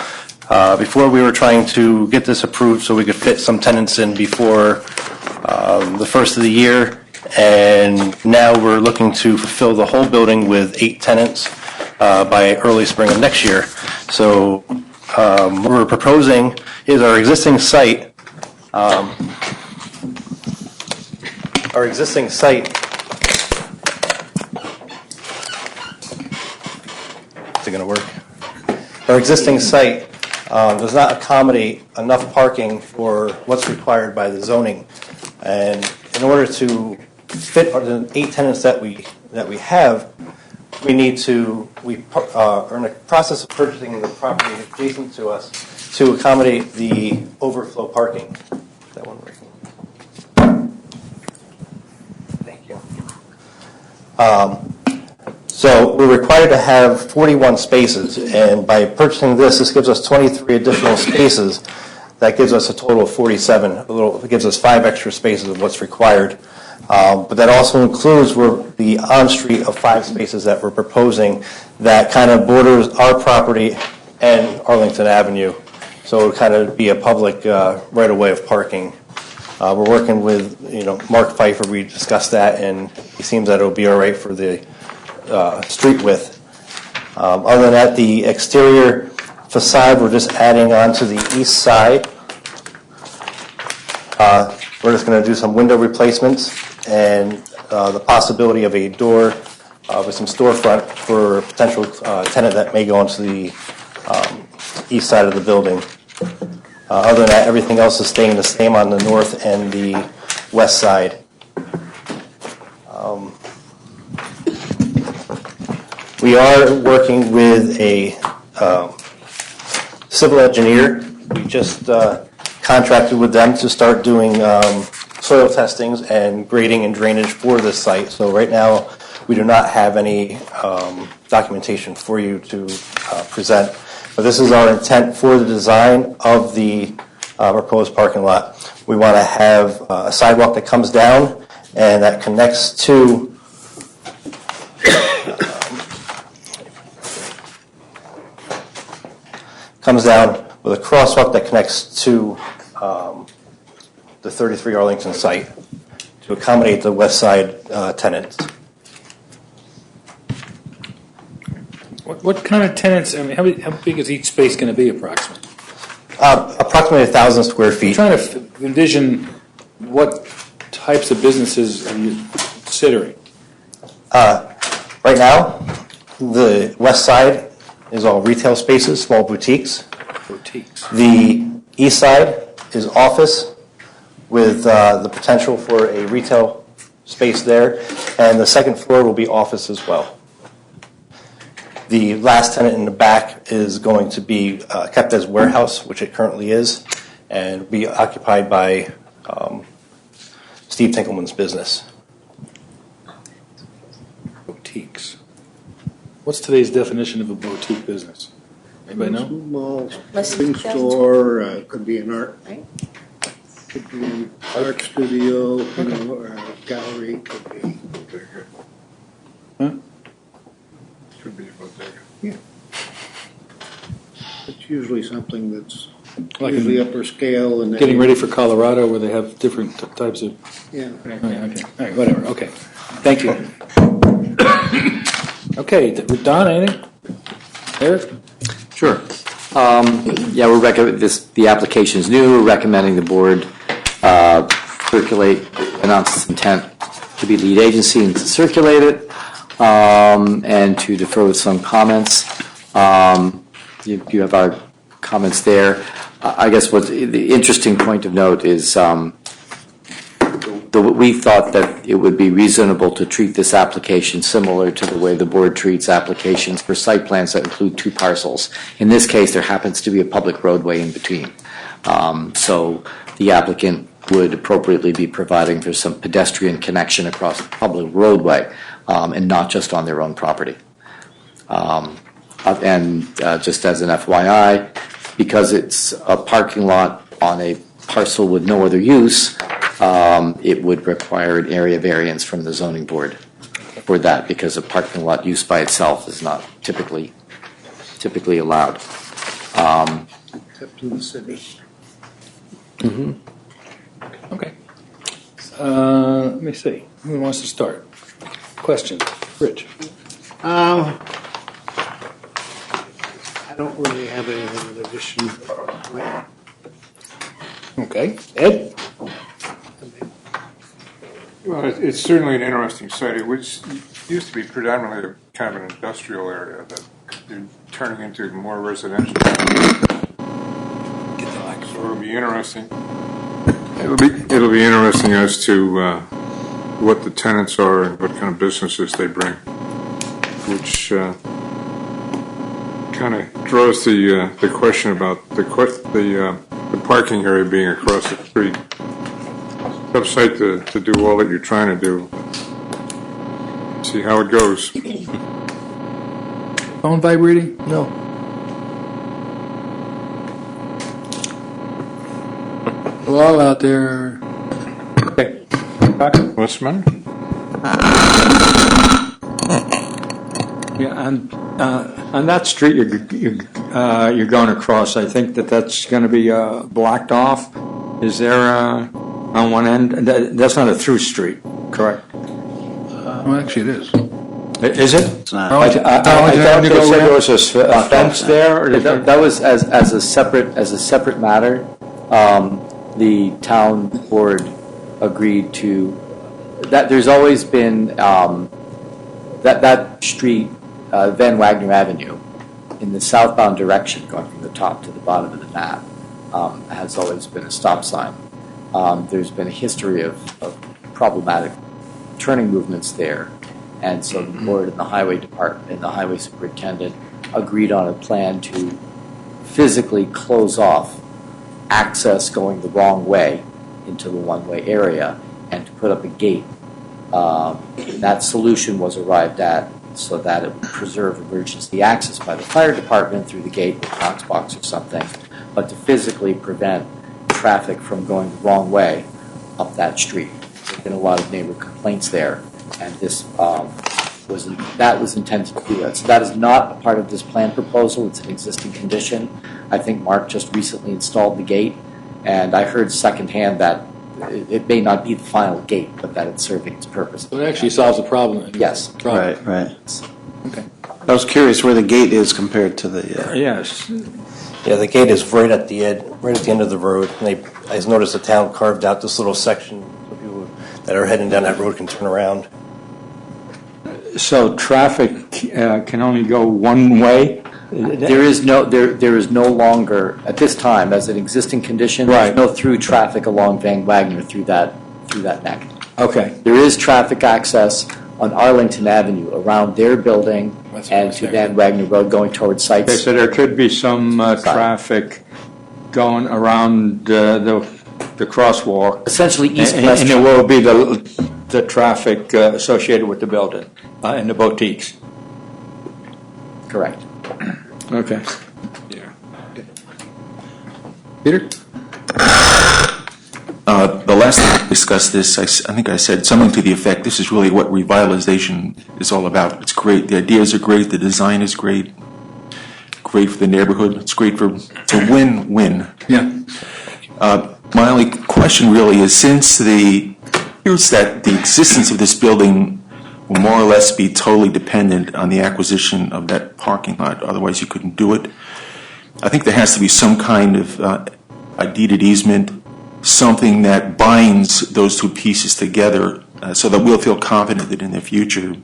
Before we were trying to get this approved so we could fit some tenants in before the first of the year. And now we're looking to fulfill the whole building with 8 tenants by early spring of next year. So what we're proposing is our existing site. Is it going to work? Our existing site does not accommodate enough parking for what's required by the zoning. And in order to fit the 8 tenants that we have, we are in the process of purchasing the property adjacent to us to accommodate the overflow parking. Is that one working? Thank you. So we're required to have 41 spaces, and by purchasing this gives us 23 additional spaces. That gives us a total of 47. It gives us 5 extra spaces of what's required. But that also includes the on-street of 5 spaces that we're proposing that kind of borders our property and Arlington Avenue. So it would kind of be a public right-of-way of parking. We're working with Mark Pfeiffer. We discussed that, and he seems that it'll be all right for the street width. Other than that, the exterior facade, we're just adding on to the east side. We're just going to do some window replacements and the possibility of a door with some storefront for a potential tenant that may go onto the east side of the building. Other than that, everything else is staying the same on the north and the west side. We are working with a civil engineer. We just contracted with them to start doing soil testings and grading and drainage for this site. So right now, we do not have any documentation for you to present. But this is our intent for the design of the proposed parking lot. We want to have a sidewalk that comes down and that connects to with a crosswalk that connects to the 33 Arlington site to accommodate the west side tenants. What kind of tenants, I mean, how big is each space going to be approximately? Approximately 1,000 square feet. I'm trying to envision what types of businesses are you considering? Right now, the west side is all retail spaces, small boutiques. The east side is office with the potential for a retail space there, and the second floor will be office as well. The last tenant in the back is going to be kept as warehouse, which it currently is, and be occupied by Steve Tinkelman's business. Boutiques. What's today's definition of a boutique business? Anybody know? Small Less than clothing 2,000 store, could be an art, Right? could be art studio, you know, or a gallery, could be. Should be a bodega. Yeah. It's usually something that's Like usually in- upper scale and. Getting ready for Colorado where they have different types of. Yeah. Okay, all right, whatever, okay. Thank you. Okay, Don, anything? Eric? Sure. Yeah, the application is new, we're recommending the board announce its intent to be lead agency and to circulate it, and to defer with some comments. You have our comments there. I guess what the interesting point of note is we thought that it would be reasonable to treat this application similar to the way the board treats applications for site plans that include two parcels. In this case, there happens to be a public roadway in between. So the applicant would appropriately be providing for some pedestrian connection across the public roadway, and not just on their own property. Just as an FYI, because it's a parking lot on a parcel with no other use, it would require an area variance from the zoning board for that, because a parking lot use by itself is not typically allowed. Except in the city. Okay. Let me see, who wants to start? Questions? Rich? I don't really have anything in addition. Okay. Ed? Well, it's certainly an interesting site, which used to be predominantly kind of an industrial area that you're turning into more residential. So it'll be interesting. It'll be interesting as to what the tenants are and what kind of businesses they bring, which kind of draws the question about the parking area being across the street. Tough site to do all that you're trying to do. See how it goes. Phone vibrating? No. Hello out there. Okay. What's the matter? Yeah, on that street you're going across, I think that's going to be blocked off. Is there on one end? That's not a through street, correct? Well, actually, it is. Is it? It's not. I thought they said there was a fence there. Or That was as a separate matter. The town board agreed to that. There's always been that street, Van Wagner Avenue, in the southbound direction, going from the top to the bottom of the map, has always been a stop sign. There's been a history of problematic turning movements there, and so the board and the highway department and the highway superintendent agreed on a plan to physically close off access going the wrong way into the one-way area and to put up a gate. That solution was arrived at so that it would preserve emergency access by the fire department through the gate with Knox box or something, but to physically prevent traffic from going the wrong way up that street. There's been a lot of neighbor complaints there, and this was intended to do that. So that is not a part of this plan proposal. It's an existing condition. I think Mark just recently installed the gate, and I heard secondhand that it may not be the final gate, but that it's serving its purpose. So it actually solves the problem. Yes. Right. Okay. I was curious where the gate is compared to the. Yes. Yeah, the gate is right at the end of the road. And I noticed the town carved out this little section so people that are heading down that road can turn around. So traffic can only go one way? There is no longer, at this time, as an existing condition, there's no through traffic along Van Wagner through that neck. Okay. There is traffic access on Arlington Avenue around their building and to Van Wagner Road going towards sites. Okay, so there could be some traffic going around the crosswalk. Essentially east-west. And there will be the traffic associated with the building and the boutiques. Correct. Okay. Peter? The last time we discussed this, I think I said something to the effect, this is really what revitalization is all about. It's great. The ideas are great. The design is great. Great for the neighborhood. It's great it's a win-win. Yeah. My only question really is, since it appears that the existence of this building will more or less be totally dependent on the acquisition of that parking lot, otherwise you couldn't do it, I think there has to be some kind of a deeded easement, something that binds those two pieces together so that we'll feel confident that in the future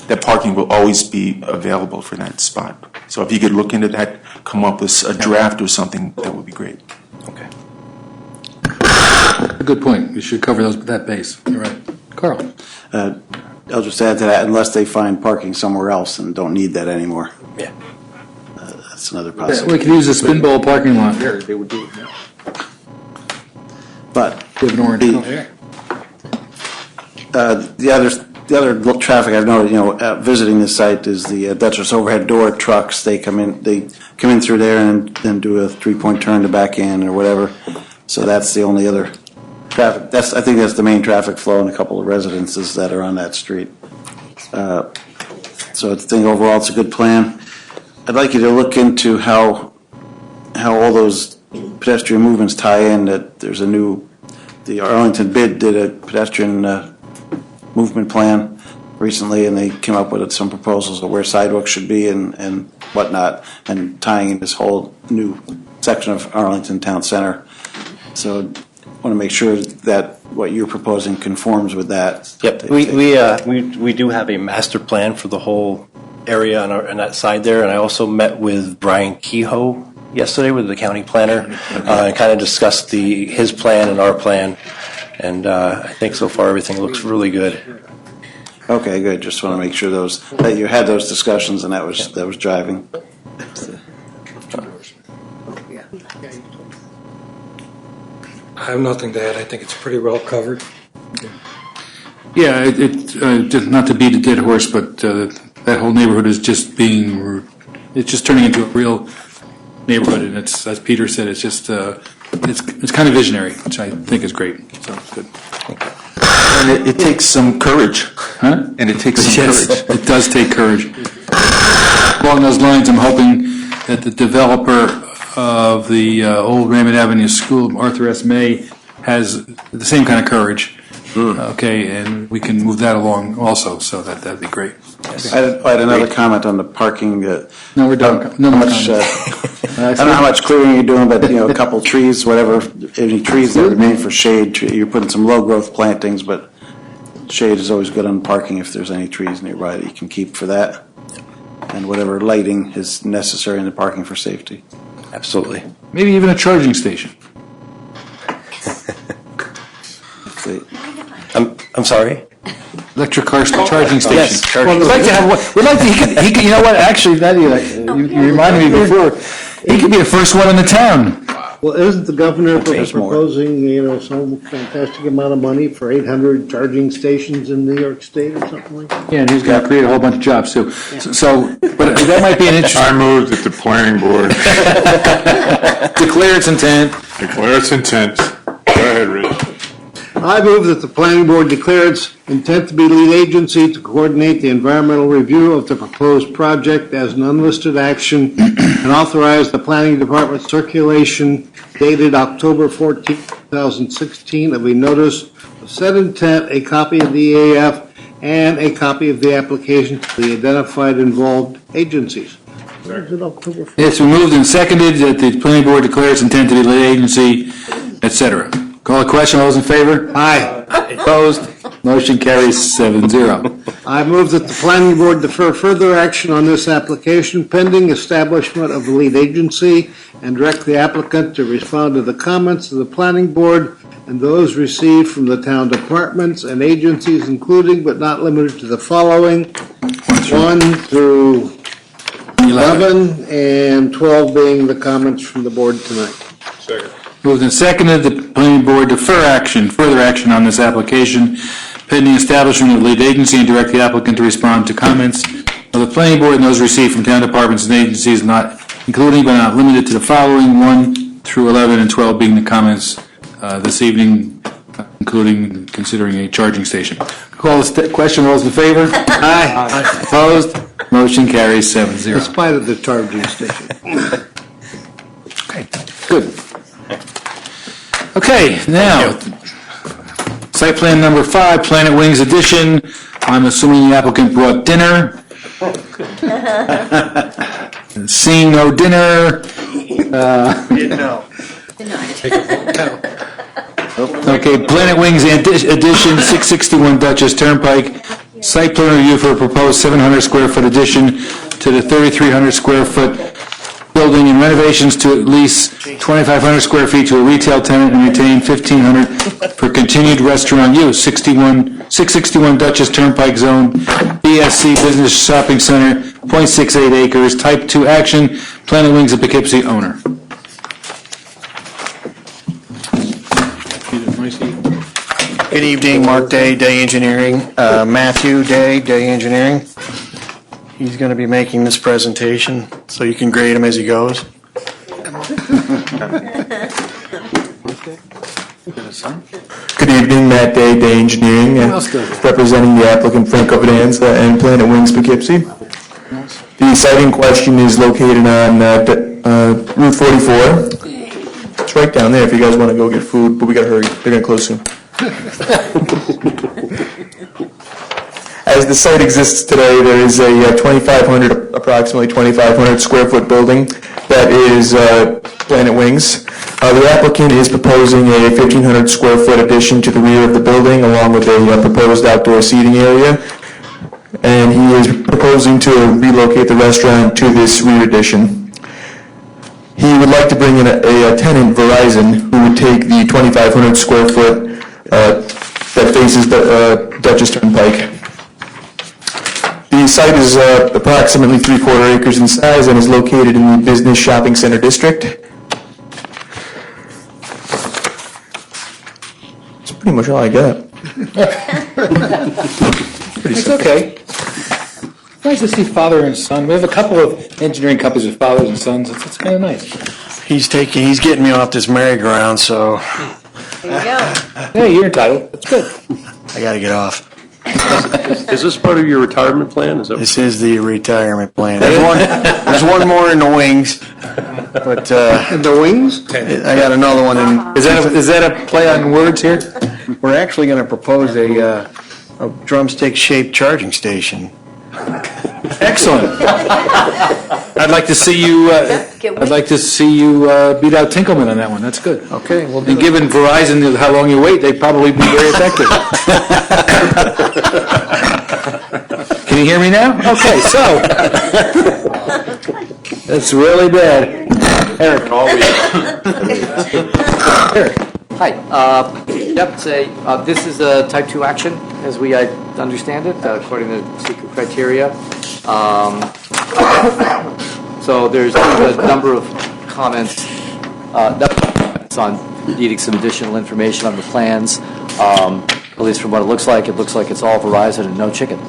that parking will always be available for that spot. So if you could look into that, come up with a draft or something, that would be great. Okay. A good point. We should cover that base. You're right. Carl? I'll just add to that, unless they find parking somewhere else and don't need that anymore. Yeah. That's another Yeah, possibility. we could use the spin bowl parking lot. They would do it. But We have an orange. the other traffic I've noted, visiting this site is the Dutchess overhead door trucks. They come in through there and then do a 3-point turn to back in or whatever. So that's the only other traffic. I think that's the main traffic flow in a couple of residences that are on that street. So I think overall it's a good plan. I'd like you to look into how all those pedestrian movements tie in. That there's the Arlington BID did a pedestrian movement plan recently, and they came up with some proposals of where sidewalks should be and whatnot, and tying in this whole new section of Arlington Town Center. So I want to make sure that what you're proposing conforms with that. Yep, we do have a master plan for the whole area on that side there, and I also met with Brian Kehoe yesterday with the county planner, and kind of discussed his plan and our plan, and I think so far everything looks really good. Okay, good. Just want to make sure that you had those discussions and that was driving. I have nothing to add. I think it's pretty well covered. Yeah, just not to beat a dead horse, but that whole neighborhood is just it's just turning into a real neighborhood, and it's, as Peter said, it's just, it's kind of visionary, which I think is great, so it's good. And it takes some courage. Huh? And it takes some Yes, courage. it does take courage. Along those lines, I'm hoping that the developer of the old Raymond Avenue School, Arthur S. May, has the same kind of courage. Okay, and we can move that along also, so that'd be great. I had another comment on the parking. No, we're done. No more comments. I don't know how much clearing you're doing, but a couple trees, whatever, any trees that remain for shade. You're putting some low growth plantings, but shade is always good on parking if there's any trees nearby that you can keep for that, and whatever lighting is necessary in the parking for safety. Absolutely. Maybe even a charging station. I'm sorry? Electric car charging station. Yes, charging We'd like to have one. We'd like to. He could. You know what? Actually, you reminded me before. He could be the first one in the town. Well, isn't the governor proposing, some fantastic amount of money for 800 charging stations in New York State or something like that? Yeah, and he's going to create a whole bunch of jobs too. So, but that might be an interesting. I moved that the planning board Declare its intent. declare its intent. Go ahead, Rich. I move that the planning board declare its intent to be lead agency to coordinate the environmental review of the proposed project as an unlisted action and authorize the planning department circulation dated October 14, 2016 of a notice of said intent, a copy of the EAF, and a copy of the application to the identified involved agencies. Is it October 14th? Yes, we moved and seconded that the planning board declare its intent to be lead agency, etc. Call a question. All those in favor? Aye. Opposed? Motion carries 7-0. I move that the planning board defer further action on this application pending establishment of the lead agency and direct the applicant to respond to the comments of the planning board and those received from the town departments and agencies, including but not limited to the following: 1 through 11, and 12 being the comments from the board tonight. Second. Moved and seconded, the planning board defer further action on this application pending establishment of lead agency and direct the applicant to respond to comments of the planning board and those received from town departments and agencies, not including but not limited to the following: 1 through 11, and 12 being the comments this evening, including considering a charging station. Call the question. All those in favor? Aye. Opposed? Motion carries 7-0. In spite of the charging station. Okay, good. Okay, now, site plan number 5, Planet Wings Edition. I'm assuming the applicant brought dinner. Seeing no dinner. Okay, Planet Wings Edition, 661 Dutchess Turnpike. Site plan review for a proposed 700 square foot addition to the 3,300 square foot building and renovations to at least 2,500 square feet to a retail tenant and retain 1,500 for continued restaurant use. 661 Dutchess Turnpike Zone, BSC Business Shopping Center, 0.68 acres, Type 2 action, Planet Wings of Poughkeepsie owner. Good evening, Mark Day, Day Engineering. Matthew Day, Day Engineering. He's going to be making this presentation, so you can grade him as he goes. Good evening, Matt Day, Day Engineering, and representing the applicant Franco Vidanza and Planet Wings Poughkeepsie. The site in question is located on Route 44. It's right down there if you guys want to go get food, but we got to hurry. They're going to close soon. As the site exists today, there is a approximately 2,500 square foot building that is Planet Wings. The applicant is proposing a 1,500 square foot addition to the rear of the building, along with a proposed outdoor seating area. And he is proposing to relocate the restaurant to this rear addition. He would like to bring in a tenant, Verizon, who would take the 2,500 square foot that faces the Dutchess Turnpike. The site is approximately 3/4 acres in size and is located in the Business Shopping Center District. That's pretty much all I got. It's okay. Nice to see father and son. We have a couple of engineering companies with fathers and sons. It's kind of nice. He's getting me off this merry-go-round, so There you go. Hey, you're entitled. That's good. I got to get off. Is this part of your retirement plan? Is that This is the retirement plan. There's one more in the wings, but In the wings? I got another one in. Is that a play on words here? We're actually going to propose a drumstick-shaped charging station. Excellent. I'd like to see you. I'd like to see you beat out Tinkleman on that one. That's good. Okay, well, And given Verizon how long you wait, they'd probably be very effective. Can you hear me now? Okay, so that's really bad. Eric, Eric. Hi. This is a type 2 action, as we understand it, according to secret criteria. So there's a number of comments on needing some additional information on the plans. At least from what it looks like it's all Verizon and no chicken.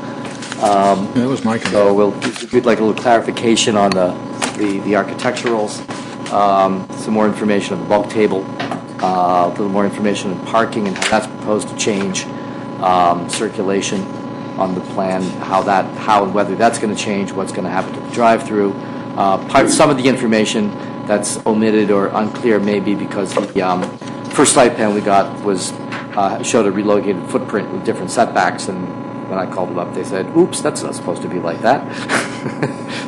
That was my comment. So we'd like a little clarification on the architecturals, some more information on the bulk table, a little more information on parking and how that's proposed to change, circulation on the plan, how and whether that's going to change, what's going to happen to the drive-through. Some of the information that's omitted or unclear may be because the first site plan we got showed a relocated footprint with different setbacks, and when I called them up, they said, oops, that's not supposed to be like that.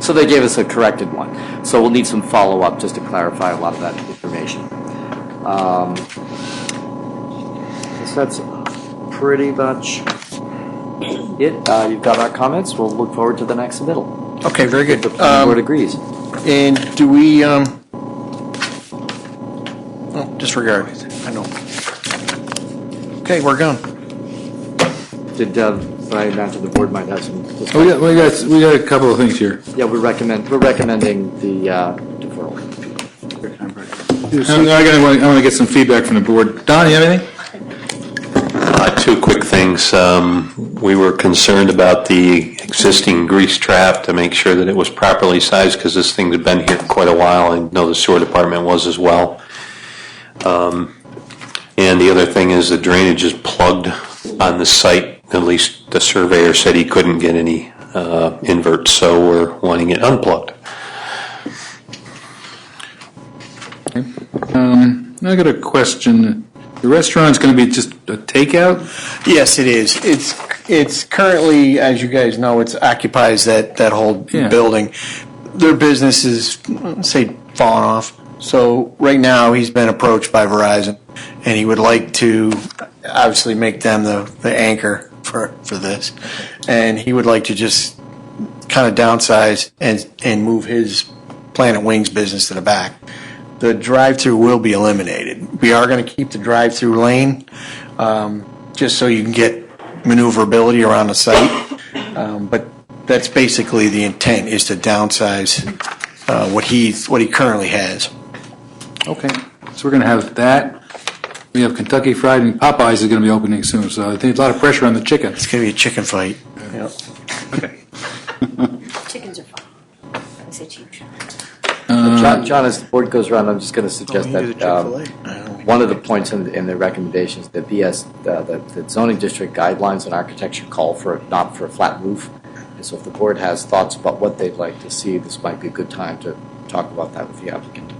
So they gave us a corrected one. So we'll need some follow-up just to clarify a lot of that information. So that's pretty much it. You've got our comments. We'll look forward to the next submittal. Okay, very good. The planning board agrees. And do we, disregard, I know. Okay, we're gone. I imagine the board might have some. We got a couple of things here. Yeah, we're recommending the deferral. I want to get some feedback from the board. Don, you have anything? Two quick things. We were concerned about the existing grease trap to make sure that it was properly sized because this thing had been here quite a while. I know the sewer department was as well. And the other thing is the drainage is plugged on the site. At least the surveyor said he couldn't get any inverts, so we're wanting it unplugged. I got a question. The restaurant's going to be just a takeout? Yes, it is. It's currently, as you guys know, it occupies that whole building. Their business is, say, falling off. So right now, he's been approached by Verizon, and he would like to obviously make them the anchor for this. And he would like to just kind of downsize and move his Planet Wings business to the back. The drive-through will be eliminated. We are going to keep the drive-through lane just so you can get maneuverability around the site. But that's basically the intent, is to downsize what he currently has. Okay. So we're going to have that. We have Kentucky Fried and Popeyes is going to be opening soon, so I think a lot of pressure on the chicken. It's going to be a chicken fight. Yep. Okay. Chickens are fine. I say cheap. John, as the board goes around, I'm just going to suggest that one of the points in the recommendations, the zoning district guidelines and architecture call for not for a flat roof. And so if the board has thoughts about what they'd like to see, this might be a good time to talk about that with the applicant.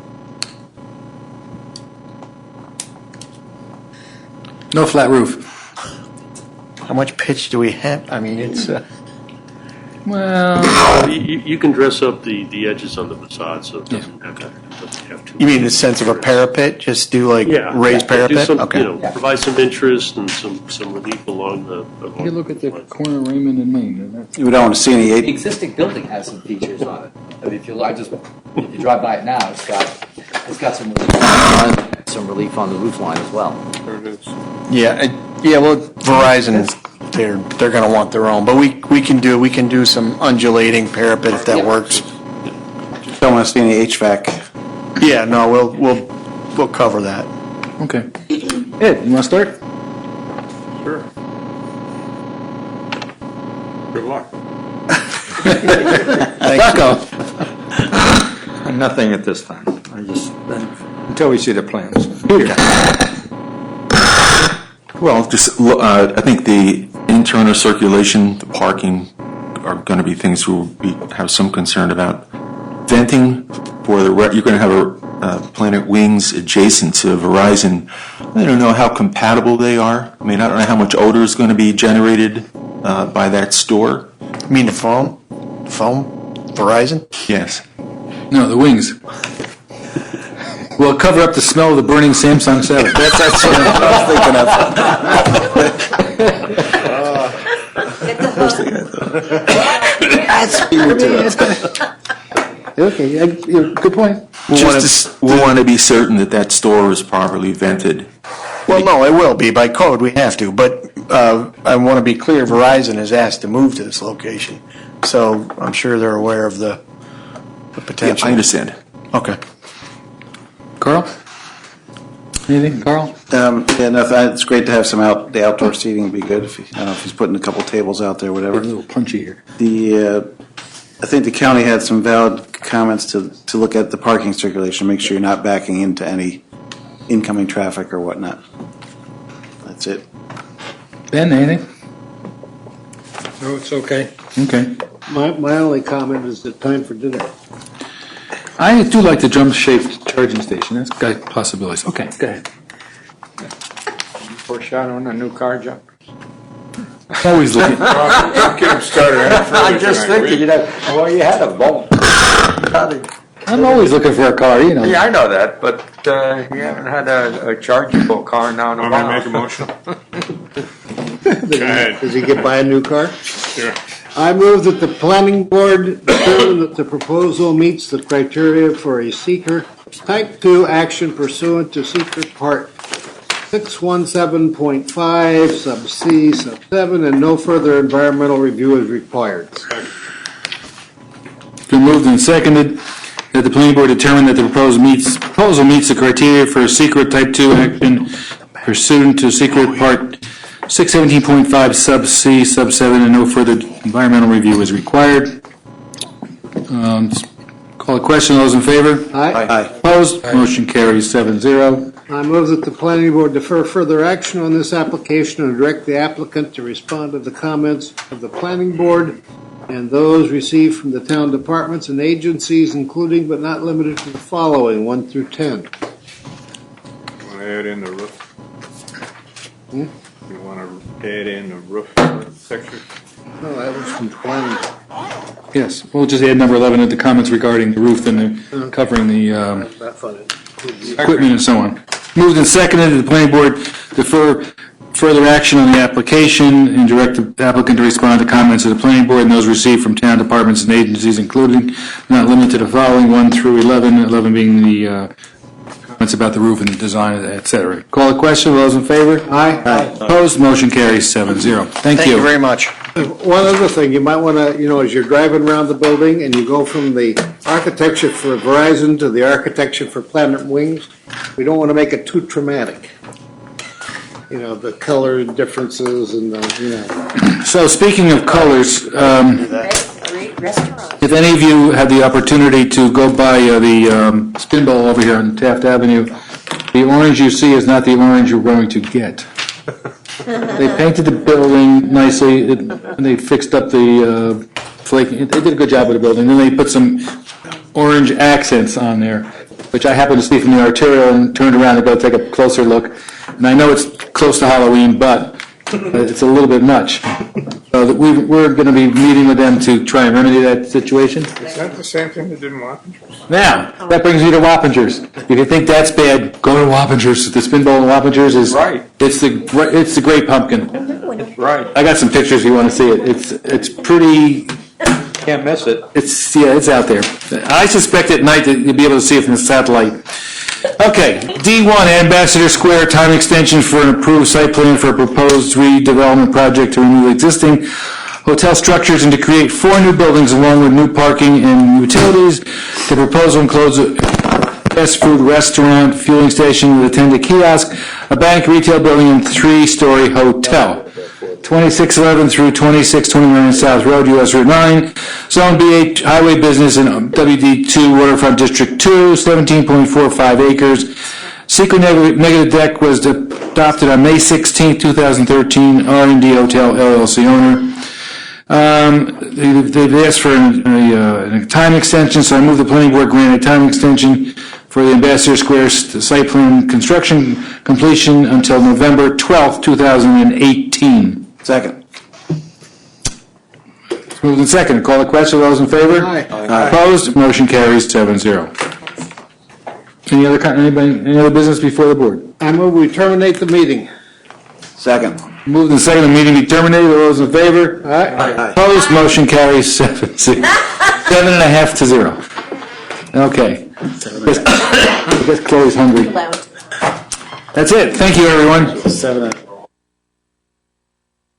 No flat roof. How much pitch do we have? I mean, it's... Well... You can dress up the edges on the facade, so it doesn't have to. You mean in the sense of a parapet? Just do raised parapet? Do some, okay. Provide some interest and some relief along the... You look at the corner of Raymond and Main. We don't want to see any... The existing building has some features on it. I mean, if you drive by it now, it's got some relief on the roof line as well. There it is. Well, Verizon, they're going to want their own, but we can do some undulating parapet if that works. Just don't want to see any HVAC. Yeah, no, we'll cover that. Okay. Ed, you want to start? Sure. Good luck. Thanks. Nothing at this time. Until we see the plans. Well, just I think the internal circulation, the parking are going to be things we'll have some concern about. Venting for you're going to have a Planet Wings adjacent to Verizon. I don't know how compatible they are. I mean, I don't know how much odor is going to be generated by that store. You mean the phone? Verizon? Yes. No, the wings. We'll cover up the smell of the burning Samsung 7. That's what I was thinking of. That's Okay, good point. We want to be certain that store is properly vented. Well, no, it will be. By code, we have to. But I want to be clear, Verizon has asked to move to this location. So I'm sure they're aware of the potential. Yeah, I understand. Okay. Carl? Anything, Carl? It's great to have some the outdoor seating would be good if he's putting a couple tables out there, whatever. A little punchy here. I think the county had some valid comments to look at the parking circulation, make sure you're not backing into any incoming traffic or whatnot. That's it. Ben, anything? No, it's okay. Okay. My only comment is the time for dinner. I do like the drum-shaped charging station. That's got possibilities. Okay, go ahead. Foreshadowing a new car, John? Always looking. Don't get him started any further I'm just tonight, will thinking, you? you had a bone. I'm always looking for a car, you know. Yeah, I know that, but you haven't had a chargeable car now in a while. Want me to make a motion? Does he get buy a new car? Sure. I move that the planning board determine that the proposal meets the criteria for a seeker type 2 action pursuant to seeker part 617.5 sub C sub 7 and no further environmental review is required. Been moved and seconded that the planning board determine that the proposal meets the criteria for a secret type 2 action pursuant to secret part 617.5 sub C sub 7 and no further environmental review is required. Call a question. Those in favor? Aye. Opposed? Motion carries 7-0. I move that the planning board defer further action on this application and direct the applicant to respond to the comments of the planning board and those received from the town departments and agencies, including but not limited to the following, 1 through 10. Want to add in the roof? You want to add in the roof section? No, that was from planning. Yes, we'll just add number 11 at the comments regarding the roof and the covering the That funded. equipment and so on. Moved and seconded that the planning board defer further action on the application and direct the applicant to respond to comments of the planning board and those received from town departments and agencies, including not limited to the following, 1 through 11, 11 being the comments about the roof and the design, et cetera. Call the question. Those in favor? Aye. Opposed? Motion carries 7-0. Thank you. very much. One other thing, you might want to, as you're driving around the building and you go from the architecture for Verizon to the architecture for Planet Wings, we don't want to make it too traumatic. The color differences and So speaking of colors, if any of you had the opportunity to go by the spin bowl over here on Taft Avenue, the orange you see is not the orange you're going to get. They painted the building nicely, and they fixed up the flaking. They did a good job with the building. Then they put some orange accents on there, which I happened to see from the arterial and turned around to go take a closer look. And I know it's close to Halloween, but it's a little bit much. So that we're going to be meeting with them to try and remedy that situation. Is that the same thing they did in Wappingers? Now, that brings me to Wappingers. If you think that's bad, go to Wappingers. The spin bowl in Wappingers is Right. It's the Great Pumpkin. Right. I got some pictures if you want to see it. It's pretty. Can't miss it. It's out there. I suspect at night that you'll be able to see it from the satellite. Okay, D1, Ambassador Square, time extension for an approved site plan for a proposed redevelopment project to remove existing hotel structures and to create 4 new buildings along with new parking and utilities. The proposal includes a fast food restaurant, fueling station with attendant kiosk, a bank, retail building, and 3-story hotel. 2611 through 2629 South Road, US Route 9, Zone B8, Highway Business, and WD2, Waterfront District 2, 17.45 acres. Secret negative deck was adopted on May 16, 2013, R&D Hotel LLC owner. They've asked for a time extension, so I move the planning board grant a time extension for the Ambassador Square site plan construction completion until November 12, 2018. Second. Moved and second. Call the question. Those in favor? Aye. Opposed? Motion carries 7-0. Any other business before the board? I move we terminate the meeting. Second. Moved and second. The meeting be terminated. All those in favor? Aye. Opposed? Motion carries 7.5 to 0. Okay. I guess Chloe's hungry. That's it. Thank you, everyone. 7